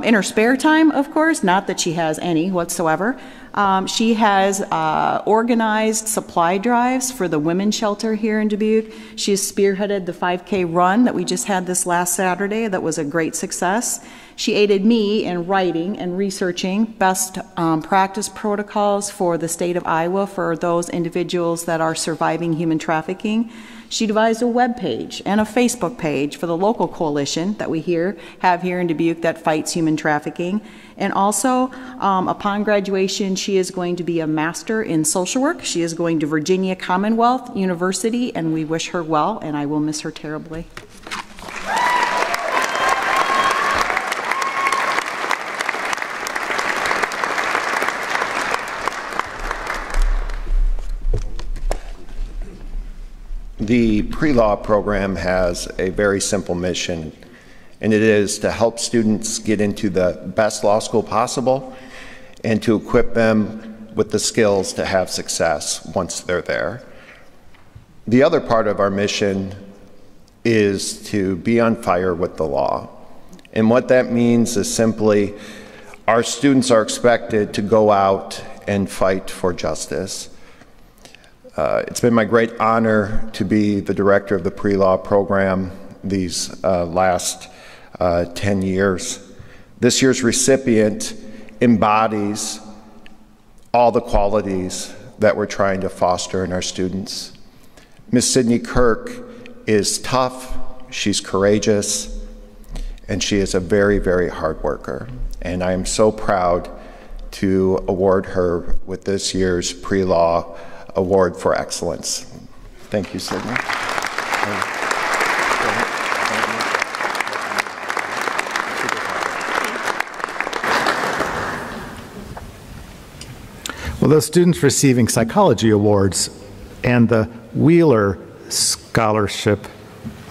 U: In her spare time, of course, not that she has any whatsoever, she has organized supply drives for the women's shelter here in Dubuque. She has spearheaded the 5K run that we just had this last Saturday that was a great success. She aided me in writing and researching best practice protocols for the state of Iowa for those individuals that are surviving human trafficking. She devised a web page and a Facebook page for the local coalition that we have here in Dubuque that fights human trafficking. And also, upon graduation, she is going to be a master in social work. She is going to Virginia Commonwealth University, and we wish her well, and I will miss her terribly.
P: The pre-law program has a very simple mission, and it is to help students get into the best law school possible and to equip them with the skills to have success once they're there. The other part of our mission is to be on fire with the law. And what that means is simply our students are expected to go out and fight for justice. It's been my great honor to be the director of the pre-law program these last 10 years. This year's recipient embodies all the qualities that we're trying to foster in our students. Ms. Sydney Kirk is tough, she's courageous, and she is a very, very hard worker. And I am so proud to award her with this year's pre-law Award for Excellence. Thank you, Sydney.
B: Will those students receiving psychology awards and the Wheeler Scholarship,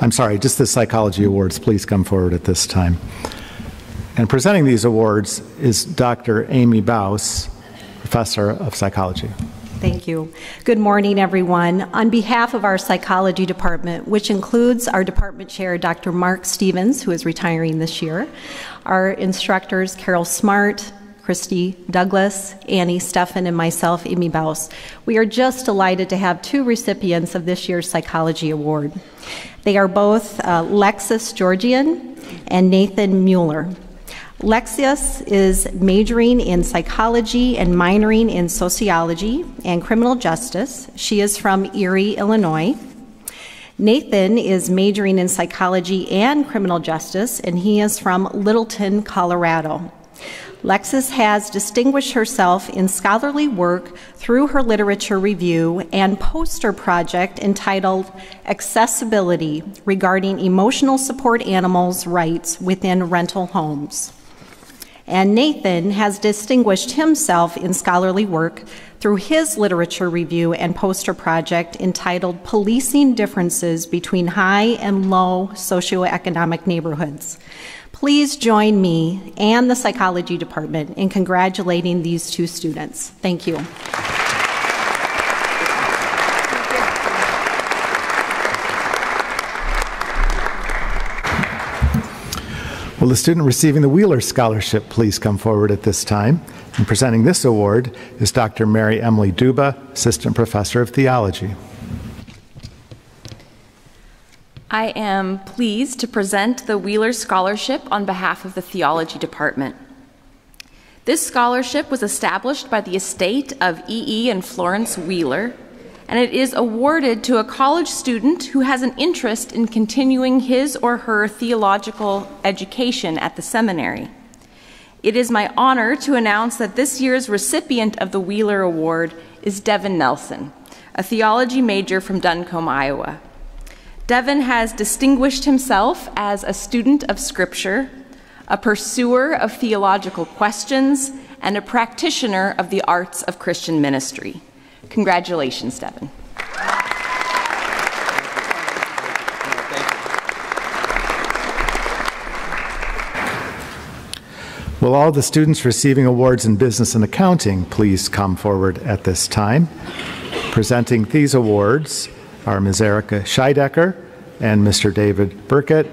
B: I'm sorry, just the psychology awards, please come forward at this time. And presenting these awards is Dr. Amy Baus, Professor of Psychology.
A: Thank you. Good morning, everyone. On behalf of our psychology department, which includes our department chair, Dr. Mark Stevens, who is retiring this year, our instructors, Carol Smart, Christy Douglas, Annie Steffen, and myself, Amy Baus, we are just delighted to have two recipients of this year's Psychology Award. They are both Lexus Georgian and Nathan Mueller. Lexius is majoring in psychology and minoring in sociology and criminal justice. She is from Erie, Illinois. Nathan is majoring in psychology and criminal justice, and he is from Littleton, Colorado. Lexus has distinguished herself in scholarly work through her literature review and poster project entitled Accessibility Regarding Emotional Support Animals' Rights Within Rental Homes. And Nathan has distinguished himself in scholarly work through his literature review and poster project entitled Policing Differences Between High and Low Socioeconomic Neighborhoods. Please join me and the psychology department in congratulating these two students. Thank you.
B: Will the student receiving the Wheeler Scholarship please come forward at this time? And presenting this award is Dr. Mary Emily Duba, Assistant Professor of Theology.
V: I am pleased to present the Wheeler Scholarship on behalf of the Theology Department. This scholarship was established by the estate of E.E. and Florence Wheeler, and it is awarded to a college student who has an interest in continuing his or her theological education at the seminary. It is my honor to announce that this year's recipient of the Wheeler Award is Devin Nelson, a theology major from Duncombe, Iowa. Devin has distinguished himself as a student of Scripture, a pursuer of theological questions, and a practitioner of the arts of Christian ministry. Congratulations, Devin.
B: Will all the students receiving awards in business and accounting please come forward at this time? Presenting these awards are Ms. Erica Scheidecker and Mr. David Burkett,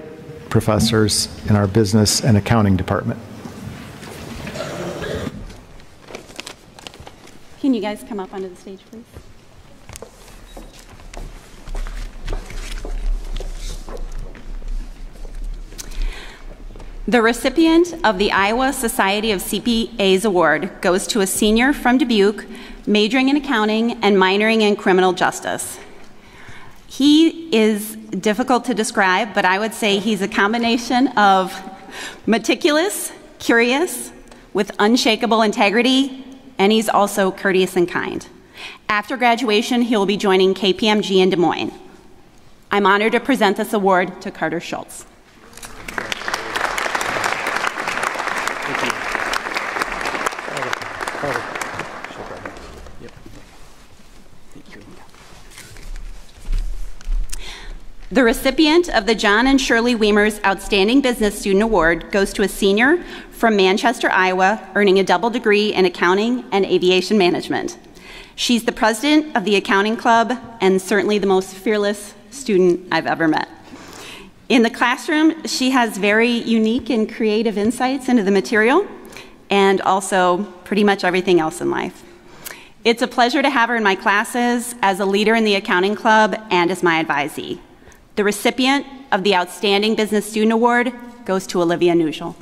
B: professors in our business and accounting department.
W: Can you guys come up onto the stage, please? The recipient of the Iowa Society of CPAs Award goes to a senior from Dubuque, majoring in accounting and minoring in criminal justice. He is difficult to describe, but I would say he's a combination of meticulous, curious, with unshakable integrity, and he's also courteous and kind. After graduation, he will be joining KPMG in Des Moines. I'm honored to present this award to Carter Schultz. The recipient of the John and Shirley Weimer's Outstanding Business Student Award goes to a senior from Manchester, Iowa, earning a double degree in accounting and aviation management. She's the president of the accounting club and certainly the most fearless student I've ever met. In the classroom, she has very unique and creative insights into the material and also pretty much everything else in life. It's a pleasure to have her in my classes as a leader in the accounting club and as my advisee. The recipient of the Outstanding Business Student Award goes to Olivia Nugel.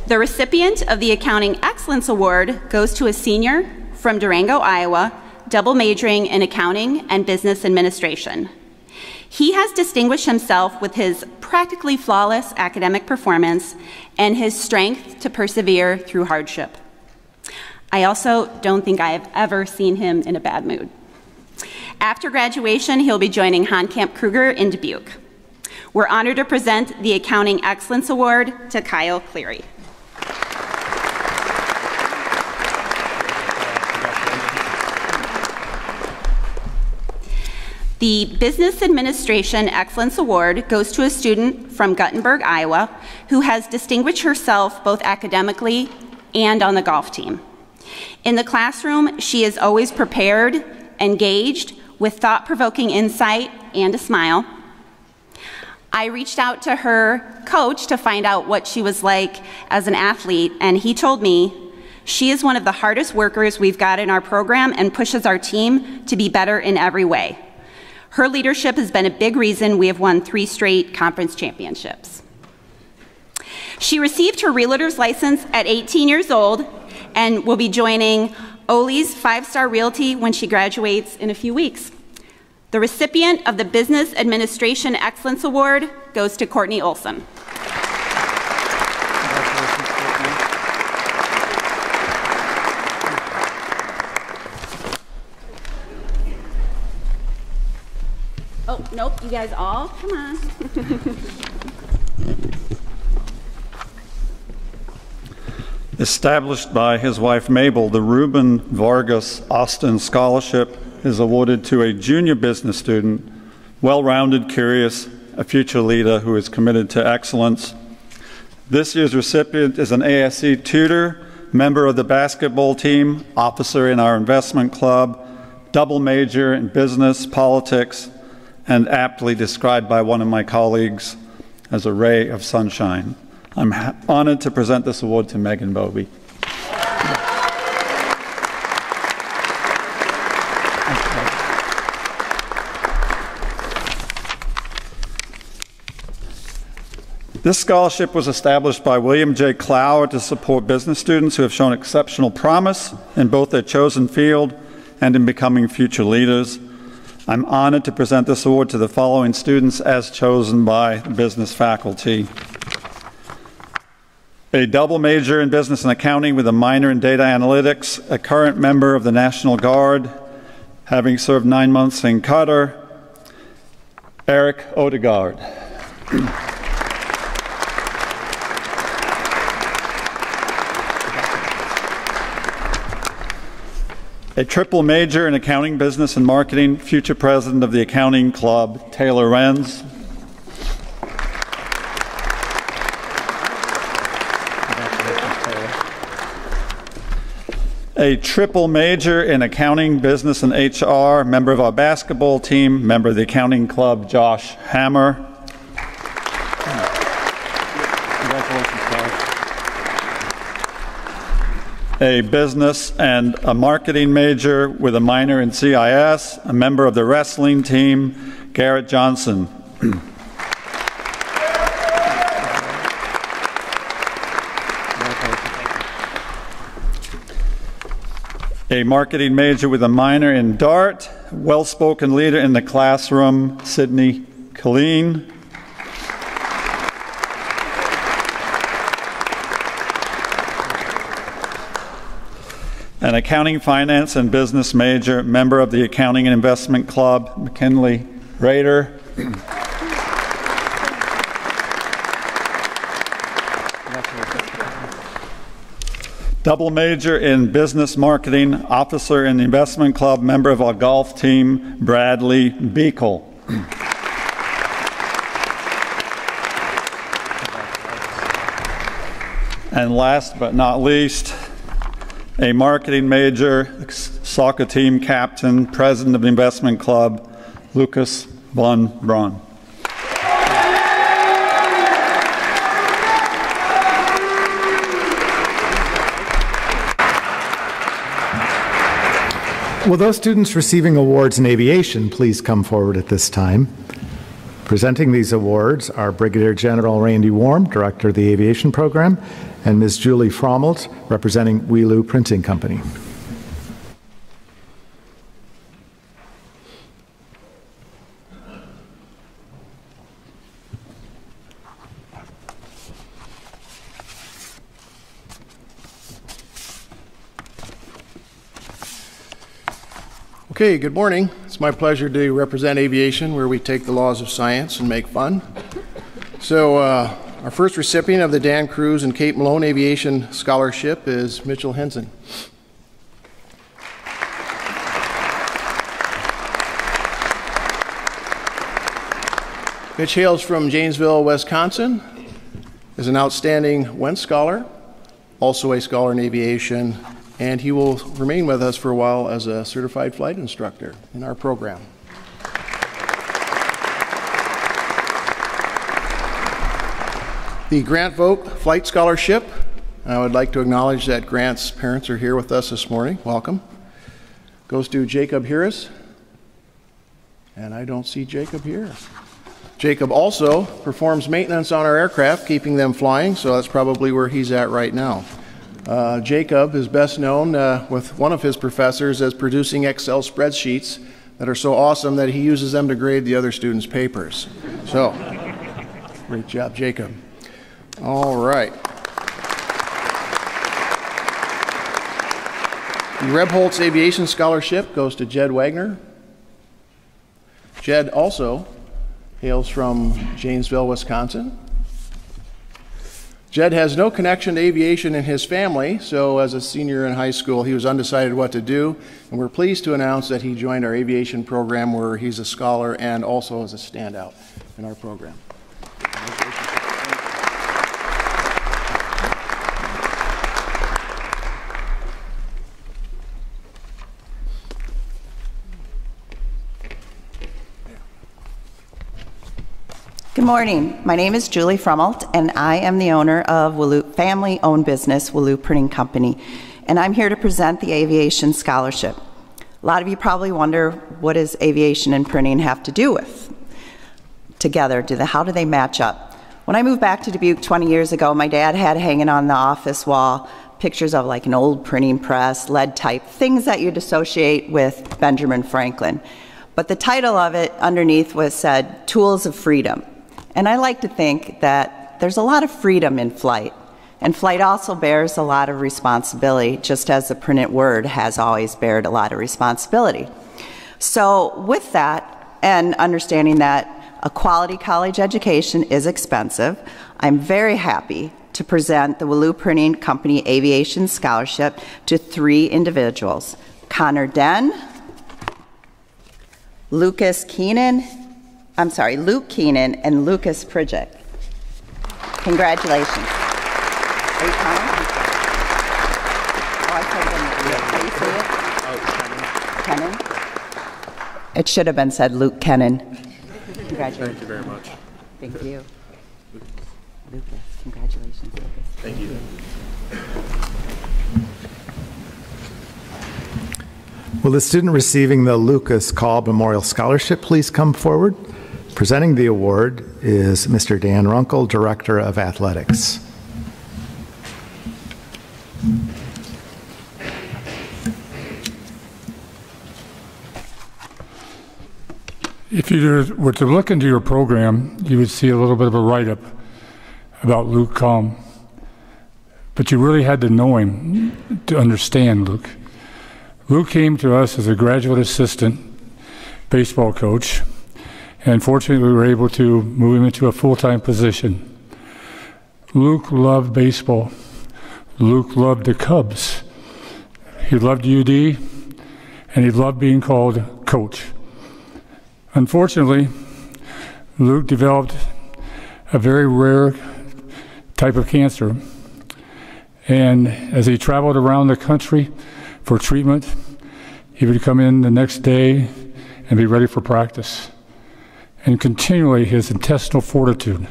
W: The recipient of the Accounting Excellence Award goes to a senior from Durango, Iowa, double majoring in accounting and business administration. He has distinguished himself with his practically flawless academic performance and his strength to persevere through hardship. I also don't think I have ever seen him in a bad mood. After graduation, he'll be joining Camp Kruger in Dubuque. We're honored to present the Accounting Excellence Award to Kyle Cleary. The Business Administration Excellence Award goes to a student from Guttenberg, Iowa, who has distinguished herself both academically and on the golf team. In the classroom, she is always prepared, engaged, with thought-provoking insight and a smile. I reached out to her coach to find out what she was like as an athlete, and he told me she is one of the hardest workers we've got in our program and pushes our team to be better in every way. Her leadership has been a big reason we have won 3 straight conference championships. She received her realtor's license at 18 years old and will be joining Oli's 5-Star Realty when she graduates in a few weeks. The recipient of the Business Administration Excellence Award goes to Courtney Olson. Oh, nope, you guys all, come on.
C: Established by his wife Mabel, the Reuben Vargas Austin Scholarship is awarded to a junior business student, well-rounded, curious, a future leader who is committed to excellence. This year's recipient is an ASC tutor, member of the basketball team, officer in our investment club, double major in business, politics, and aptly described by one of my colleagues as a ray of sunshine. I'm honored to present this award to Megan Bobie. This scholarship was established by William J. Clower to support business students who have shown exceptional promise in both their chosen field and in becoming future leaders. I'm honored to present this award to the following students as chosen by the business faculty. A double major in business and accounting with a minor in data analytics, a current member of the National Guard, having served 9 months in Qatar, Eric Odegaard. A triple major in accounting, business, and marketing, future president of the accounting club, Taylor Renz. A triple major in accounting, business, and HR, member of our basketball team, member of the accounting club, Josh Hammer. Congratulations, Josh. A business and a marketing major with a minor in CIS, a member of the wrestling team, Garrett Johnson. A marketing major with a minor in Dart, well-spoken leader in the classroom, Sydney Colleen. An accounting, finance, and business major, member of the Accounting and Investment Club, McKinley Rader. Double major in business marketing, officer in the investment club, member of our golf team, Bradley Beekle. And last but not least, a marketing major, soccer team captain, president of the investment club, Lucas von Braun.
B: Will those students receiving awards in aviation please come forward at this time? Presenting these awards are Brigadier General Randy Warm, Director of the Aviation Program, and Ms. Julie Frommelt, representing Wheeloo Printing Company.
D: Okay, good morning. It's my pleasure to represent aviation, where we take the laws of science and make fun. So our first recipient of the Dan Cruz and Kate Malone Aviation Scholarship is Mitchell Henson. Mitch hails from Janesville, Wisconsin, is an outstanding Wentz Scholar, also a scholar in aviation, and he will remain with us for a while as a certified flight instructor in our program. The Grant Vogt Flight Scholarship, I would like to acknowledge that Grant's parents are here with us this morning. Welcome. Goes to Jacob Harris, and I don't see Jacob here. Jacob also performs maintenance on our aircraft, keeping them flying, so that's probably where he's at right now. Jacob is best known with one of his professors as producing Excel spreadsheets that are so awesome that he uses them to grade the other students' papers. So, great job, Jacob. All right. The Rebholz Aviation Scholarship goes to Jed Wagner. Jed also hails from Janesville, Wisconsin. Jed has no connection to aviation in his family, so as a senior in high school, he was undecided what to do, and we're pleased to announce that he joined our aviation program where he's a scholar and also is a standout in our program.
E: Good morning. My name is Julie Frummelt, and I am the owner of family-owned business, Wallou Printing Company, and I'm here to present the Aviation Scholarship. A lot of you probably wonder, what does aviation and printing have to do with together? How do they match up? When I moved back to Dubuque 20 years ago, my dad had hanging on the office wall pictures of like an old printing press, lead type, things that you'd associate with Benjamin Franklin. But the title of it underneath said, Tools of Freedom. And I like to think that there's a lot of freedom in flight, and flight also bears a lot of responsibility, just as the printed word has always bared a lot of responsibility. So with that, and understanding that a quality college education is expensive, I'm very happy to present the Wallou Printing Company Aviation Scholarship to 3 individuals: Connor Den, Luke Keenan, and Lucas Pridgick. Congratulations. Are you Connor? Oh, I said Kennan. Kennan? It should have been said Luke Kennan. Congratulations.
O: Thank you very much.
E: Thank you. Lucas, congratulations, Lucas.
O: Thank you.
B: Will the student receiving the Lucas Call Memorial Scholarship please come forward? Presenting the award is Mr. Dan Runkle, Director of Athletics.
G: If you were to look into your program, you would see a little bit of a write-up about Luke Calm. But you really had to know him to understand Luke. Luke came to us as a graduate assistant baseball coach, and fortunately we were able to move him into a full-time position. Luke loved baseball. Luke loved the Cubs. He loved UD, and he loved being called coach. Unfortunately, Luke developed a very rare type of cancer, and as he traveled around the country for treatment, he would come in the next day and be ready for practice. And continually, his intestinal fortitude,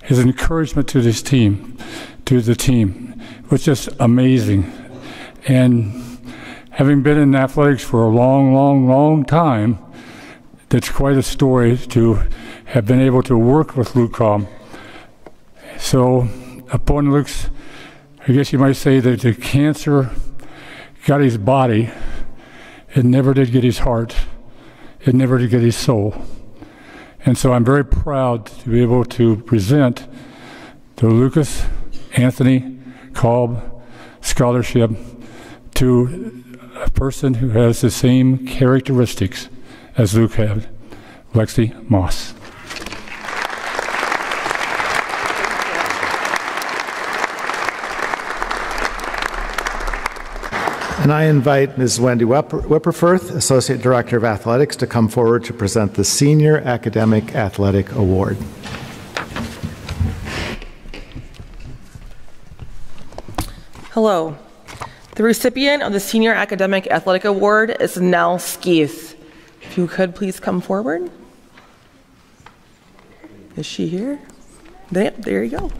G: his encouragement to the team, was just amazing. And having been in athletics for a long, long, long time, that's quite a story to have been able to work with Luke Calm. So upon Luke's, I guess you might say that the cancer got his body, it never did get his heart, it never did get his soul. And so I'm very proud to be able to present the Lucas Anthony Kalb Scholarship to a person who has the same characteristics as Luke had, Lexi Moss.
B: And I invite Ms. Wendy Wipperfurth, Associate Director of Athletics, to come forward to present the Senior Academic Athletic Award.
I: Hello. The recipient of the Senior Academic Athletic Award is Nell Skeeth. If you could please come forward. Is she here? There you go.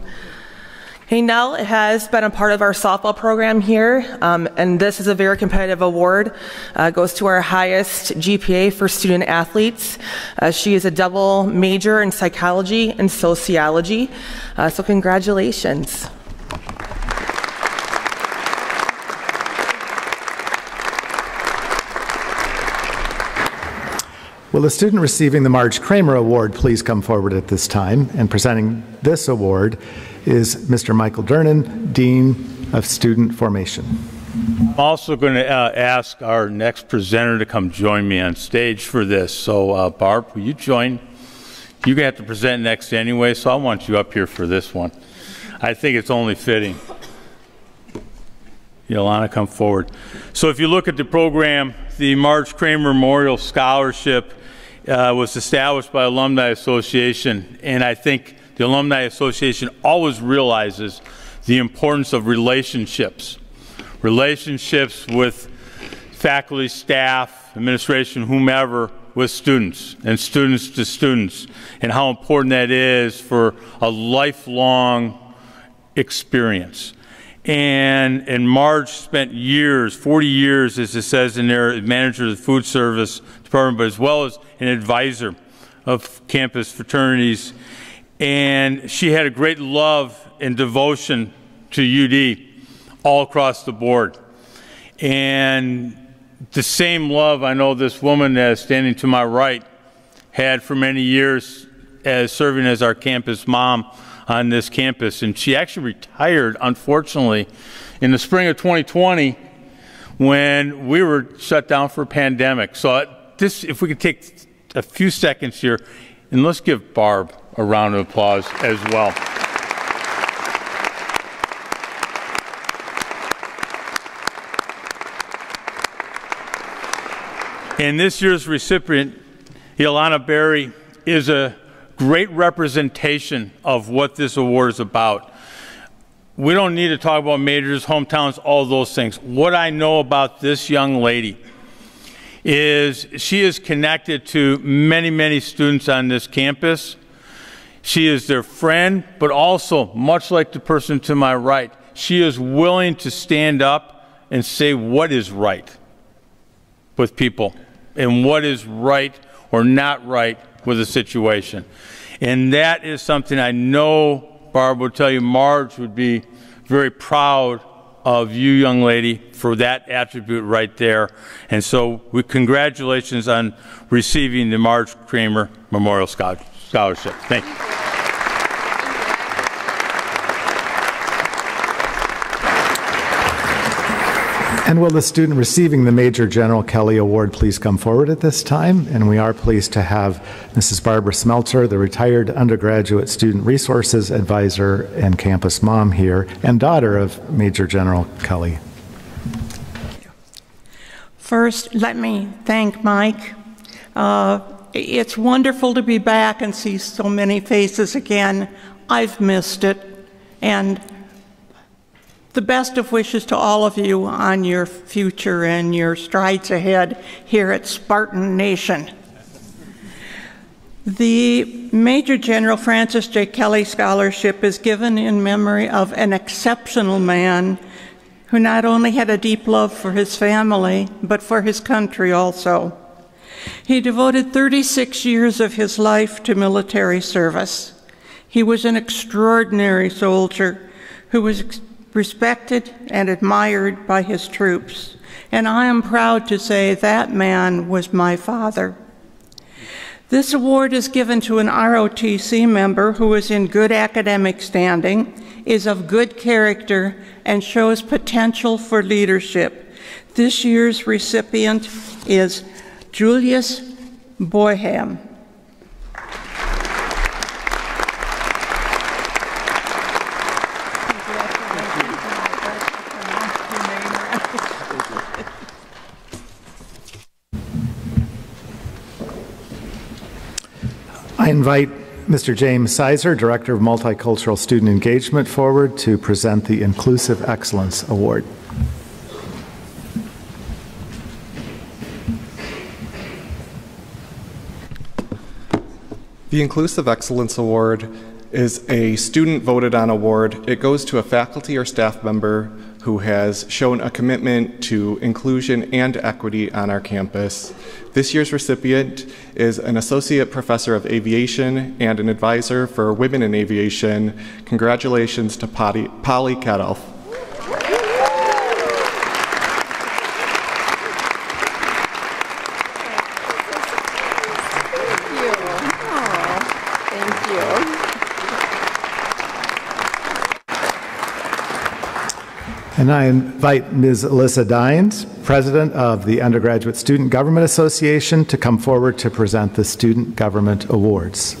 I: Hey, Nell has been a part of our softball program here, and this is a very competitive award. Goes to our highest GPA for student athletes. She is a double major in psychology and sociology, so congratulations.
B: Will the student receiving the Marge Kramer Award please come forward at this time? And presenting this award is Mr. Michael Dernan, Dean of Student Formation.
J: I'm also going to ask our next presenter to come join me on stage for this. So, Barb, will you join? You're going to have to present next anyway, so I want you up here for this one. I think it's only fitting. Yolanda, come forward. So if you look at the program, the Marge Kramer Memorial Scholarship was established by Alumni Association, and I think the Alumni Association always realizes the importance of relationships. Relationships with faculty, staff, administration, whomever, with students and students to students, and how important that is for a lifelong experience. And Marge spent years, 40 years, as it says in there, as manager of the food service department, but as well as an advisor of campus fraternities. And she had a great love and devotion to UD all across the board. And the same love I know this woman that's standing to my right had for many years as serving as our campus mom on this campus. And she actually retired, unfortunately, in the spring of 2020 when we were shut down for a pandemic. So if we could take a few seconds here, and let's give Barb a round of applause as well. And this year's recipient, Ilana Berry, is a great representation of what this award is about. We don't need to talk about majors, hometowns, all those things. What I know about this young lady is she is connected to many, many students on this campus. She is their friend, but also, much like the person to my right, she is willing to stand up and say what is right with people and what is right or not right with a situation. And that is something I know Barb would tell you Marge would be very proud of you, young lady, for that attribute right there. And so congratulations on receiving the Marge Kramer Memorial Scholarship. Thank you.
B: And will the student receiving the Major General Kelly Award please come forward at this time? And we are pleased to have Mrs. Barbara Smeltzer, the retired undergraduate student resources advisor and campus mom here, and daughter of Major General Kelly.
K: First, let me thank Mike. It's wonderful to be back and see so many faces again. I've missed it. And the best of wishes to all of you on your future and your strides ahead here at Spartan Nation. The Major General Francis J. Kelly Scholarship is given in memory of an exceptional man who not only had a deep love for his family, but for his country also. He devoted 36 years of his life to military service. He was an extraordinary soldier who was respected and admired by his troops. And I am proud to say that man was my father. This award is given to an ROTC member who is in good academic standing, is of good character, and shows potential for leadership. This year's recipient is Julius Boyham.
B: I invite Mr. James Sizer, Director of Multicultural Student Engagement, forward to present the Inclusive Excellence Award.
L: The Inclusive Excellence Award is a student-voted-on award. It goes to a faculty or staff member who has shown a commitment to inclusion and equity on our campus. This year's recipient is an associate professor of aviation and an advisor for women in aviation. Congratulations to Polly Kadolf.
B: And I invite Ms. Alyssa Dines, President of the Undergraduate Student Government Association, to come forward to present the Student Government Awards.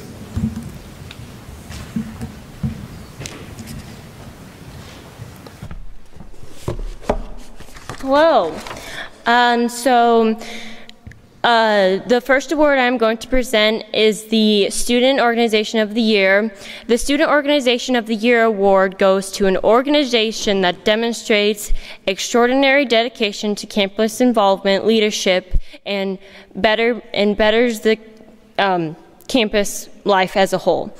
M: Hello. The first award I'm going to present is the Student Organization of the Year. The Student Organization of the Year award goes to an organization that demonstrates extraordinary dedication to campus involvement, leadership, and betters the campus life as a whole.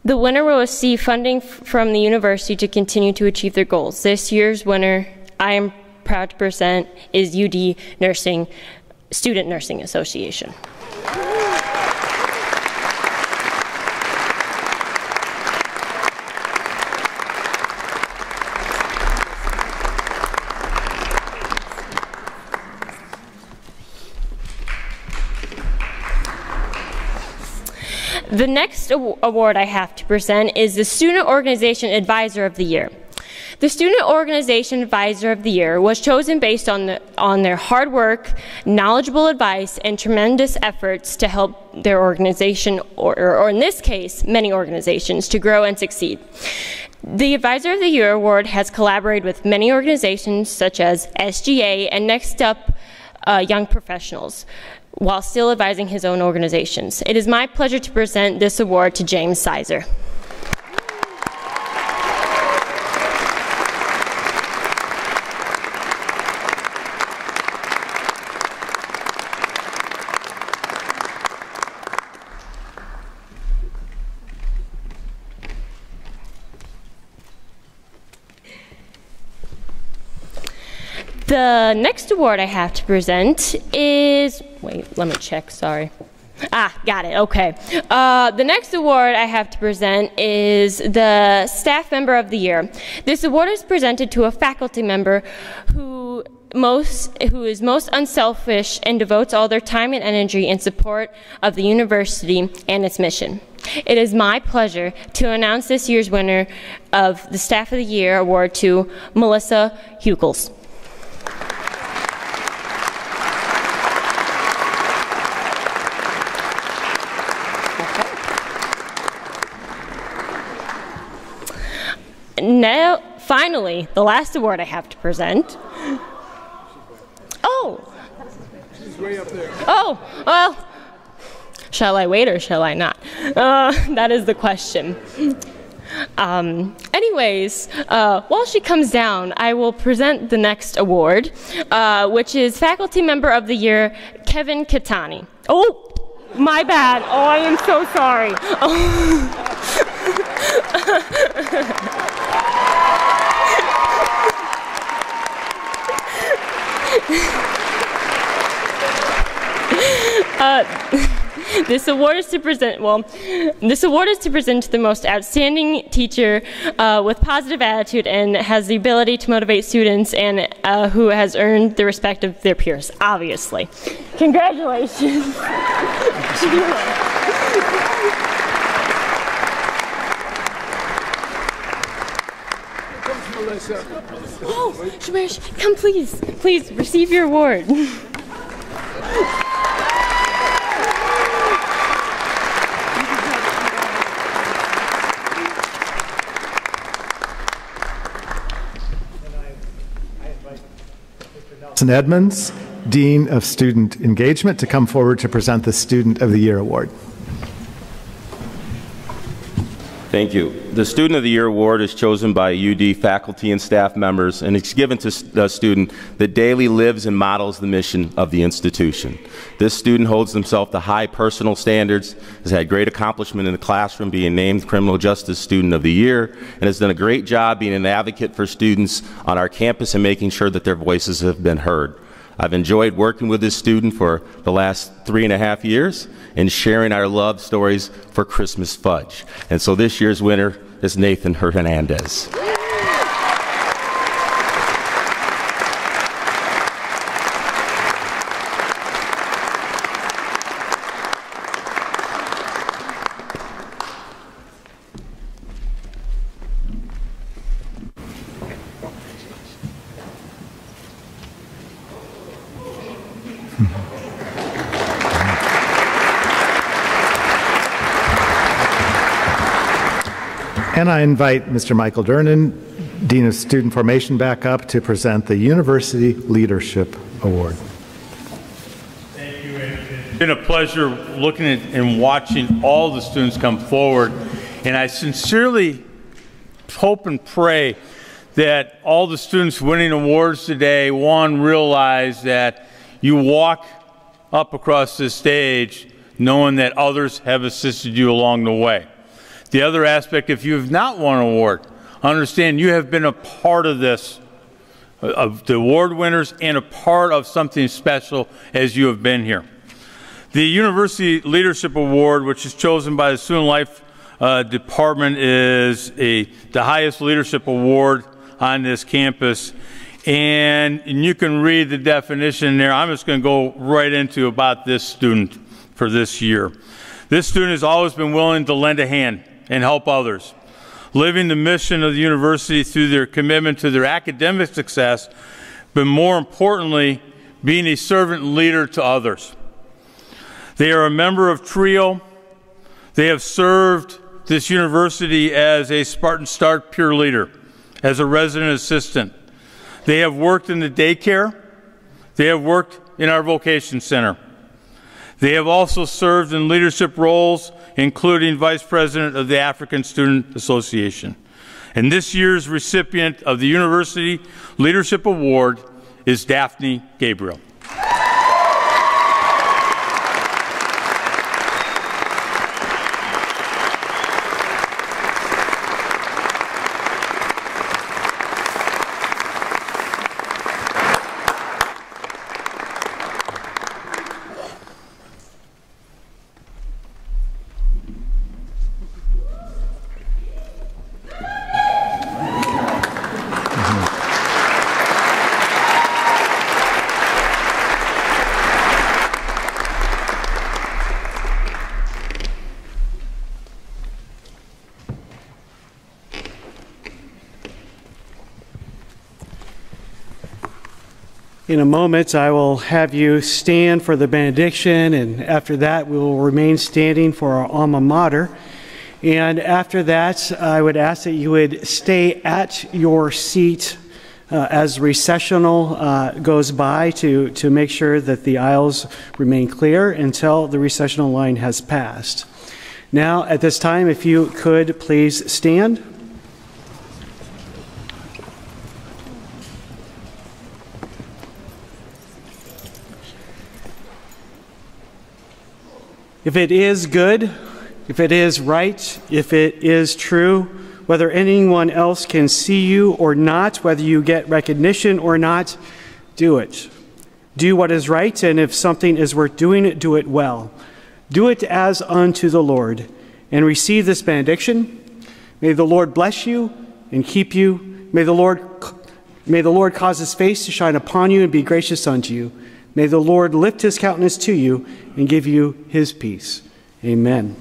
M: The winner will receive funding from the university to continue to achieve their goals. This year's winner, I am proud to present, is UD Student Nursing Association. The next award I have to present is the Student Organization Advisor of the Year. The Student Organization Advisor of the Year was chosen based on their hard work, knowledgeable advice, and tremendous efforts to help their organization, or in this case, many organizations, to grow and succeed. The Advisor of the Year award has collaborated with many organizations such as SGA and Next Up Young Professionals, while still advising his own organizations. It is my pleasure to present this award to James Sizer. The next award I have to present is, wait, let me check, sorry. Got it, okay. The next award I have to present is the Staff Member of the Year. This award is presented to a faculty member who is most unselfish and devotes all their time and energy in support of the university and its mission. It is my pleasure to announce this year's winner of the Staff of the Year award to Melissa Hukels. Now, finally, the last award I have to present. Oh, well, shall I wait or shall I not? That is the question. Anyways, while she comes down, I will present the next award, which is Faculty Member of the Year, Kevin Katani. Oh, my bad. Oh, I am so sorry. This award is to present to the most outstanding teacher with positive attitude and has the ability to motivate students and who has earned the respect of their peers, obviously. Congratulations. Oh, Shamish, come please receive your award.
B: Edmonds, Dean of Student Engagement, to come forward to present the Student of the Year Award.
F: Thank you. The Student of the Year Award is chosen by UD faculty and staff members, and it's given to a student that daily lives and models the mission of the institution. This student holds himself to high personal standards, has had great accomplishment in the classroom, being named Criminal Justice Student of the Year, and has done a great job being an advocate for students on our campus and making sure that their voices have been heard. I've enjoyed working with this student for the last 3.5 years and sharing our love stories for Christmas fudge. And so this year's winner is Nathan Hernandez.
B: And I invite Mr. Michael Durnan, Dean of Student Formation, back up to present the University Leadership Award.
J: Thank you. It's been a pleasure looking at and watching all the students come forward. And I sincerely hope and pray that all the students winning awards today, one, realize that you walk up across this stage knowing that others have assisted you along the way. The other aspect, if you have not won an award, understand you have been a part of this, of the award winners, and a part of something special as you have been here. The University Leadership Award, which is chosen by the Student Life Department, is the highest leadership award on this campus. And you can read the definition there. I'm just going to go right into about this student for this year. This student has always been willing to lend a hand and help others, living the mission of the university through their commitment to their academic success, but more importantly, being a servant leader to others. They are a member of TRIO. They have served this university as a Spartan Start peer leader, as a resident assistant. They have worked in the daycare. They have worked in our vocation center. They have also served in leadership roles, including Vice President of the African Student Association. And this year's recipient of the University Leadership Award is Daphne Gabriel.
N: In a moment, I will have you stand for the benediction, and after that, we will remain standing for our alma mater. And after that, I would ask that you would stay at your seat as recessional goes by to make sure that the aisles remain clear until the recessional line has passed. Now, at this time, if you could please stand. If it is good, if it is right, if it is true, whether anyone else can see you or not, whether you get recognition or not, do it. Do what is right, and if something is worth doing, do it well. Do it as unto the Lord, and receive this benediction. May the Lord bless you and keep you. May the Lord cause his face to shine upon you and be gracious unto you. May the Lord lift his countenance to you and give you his peace. Amen.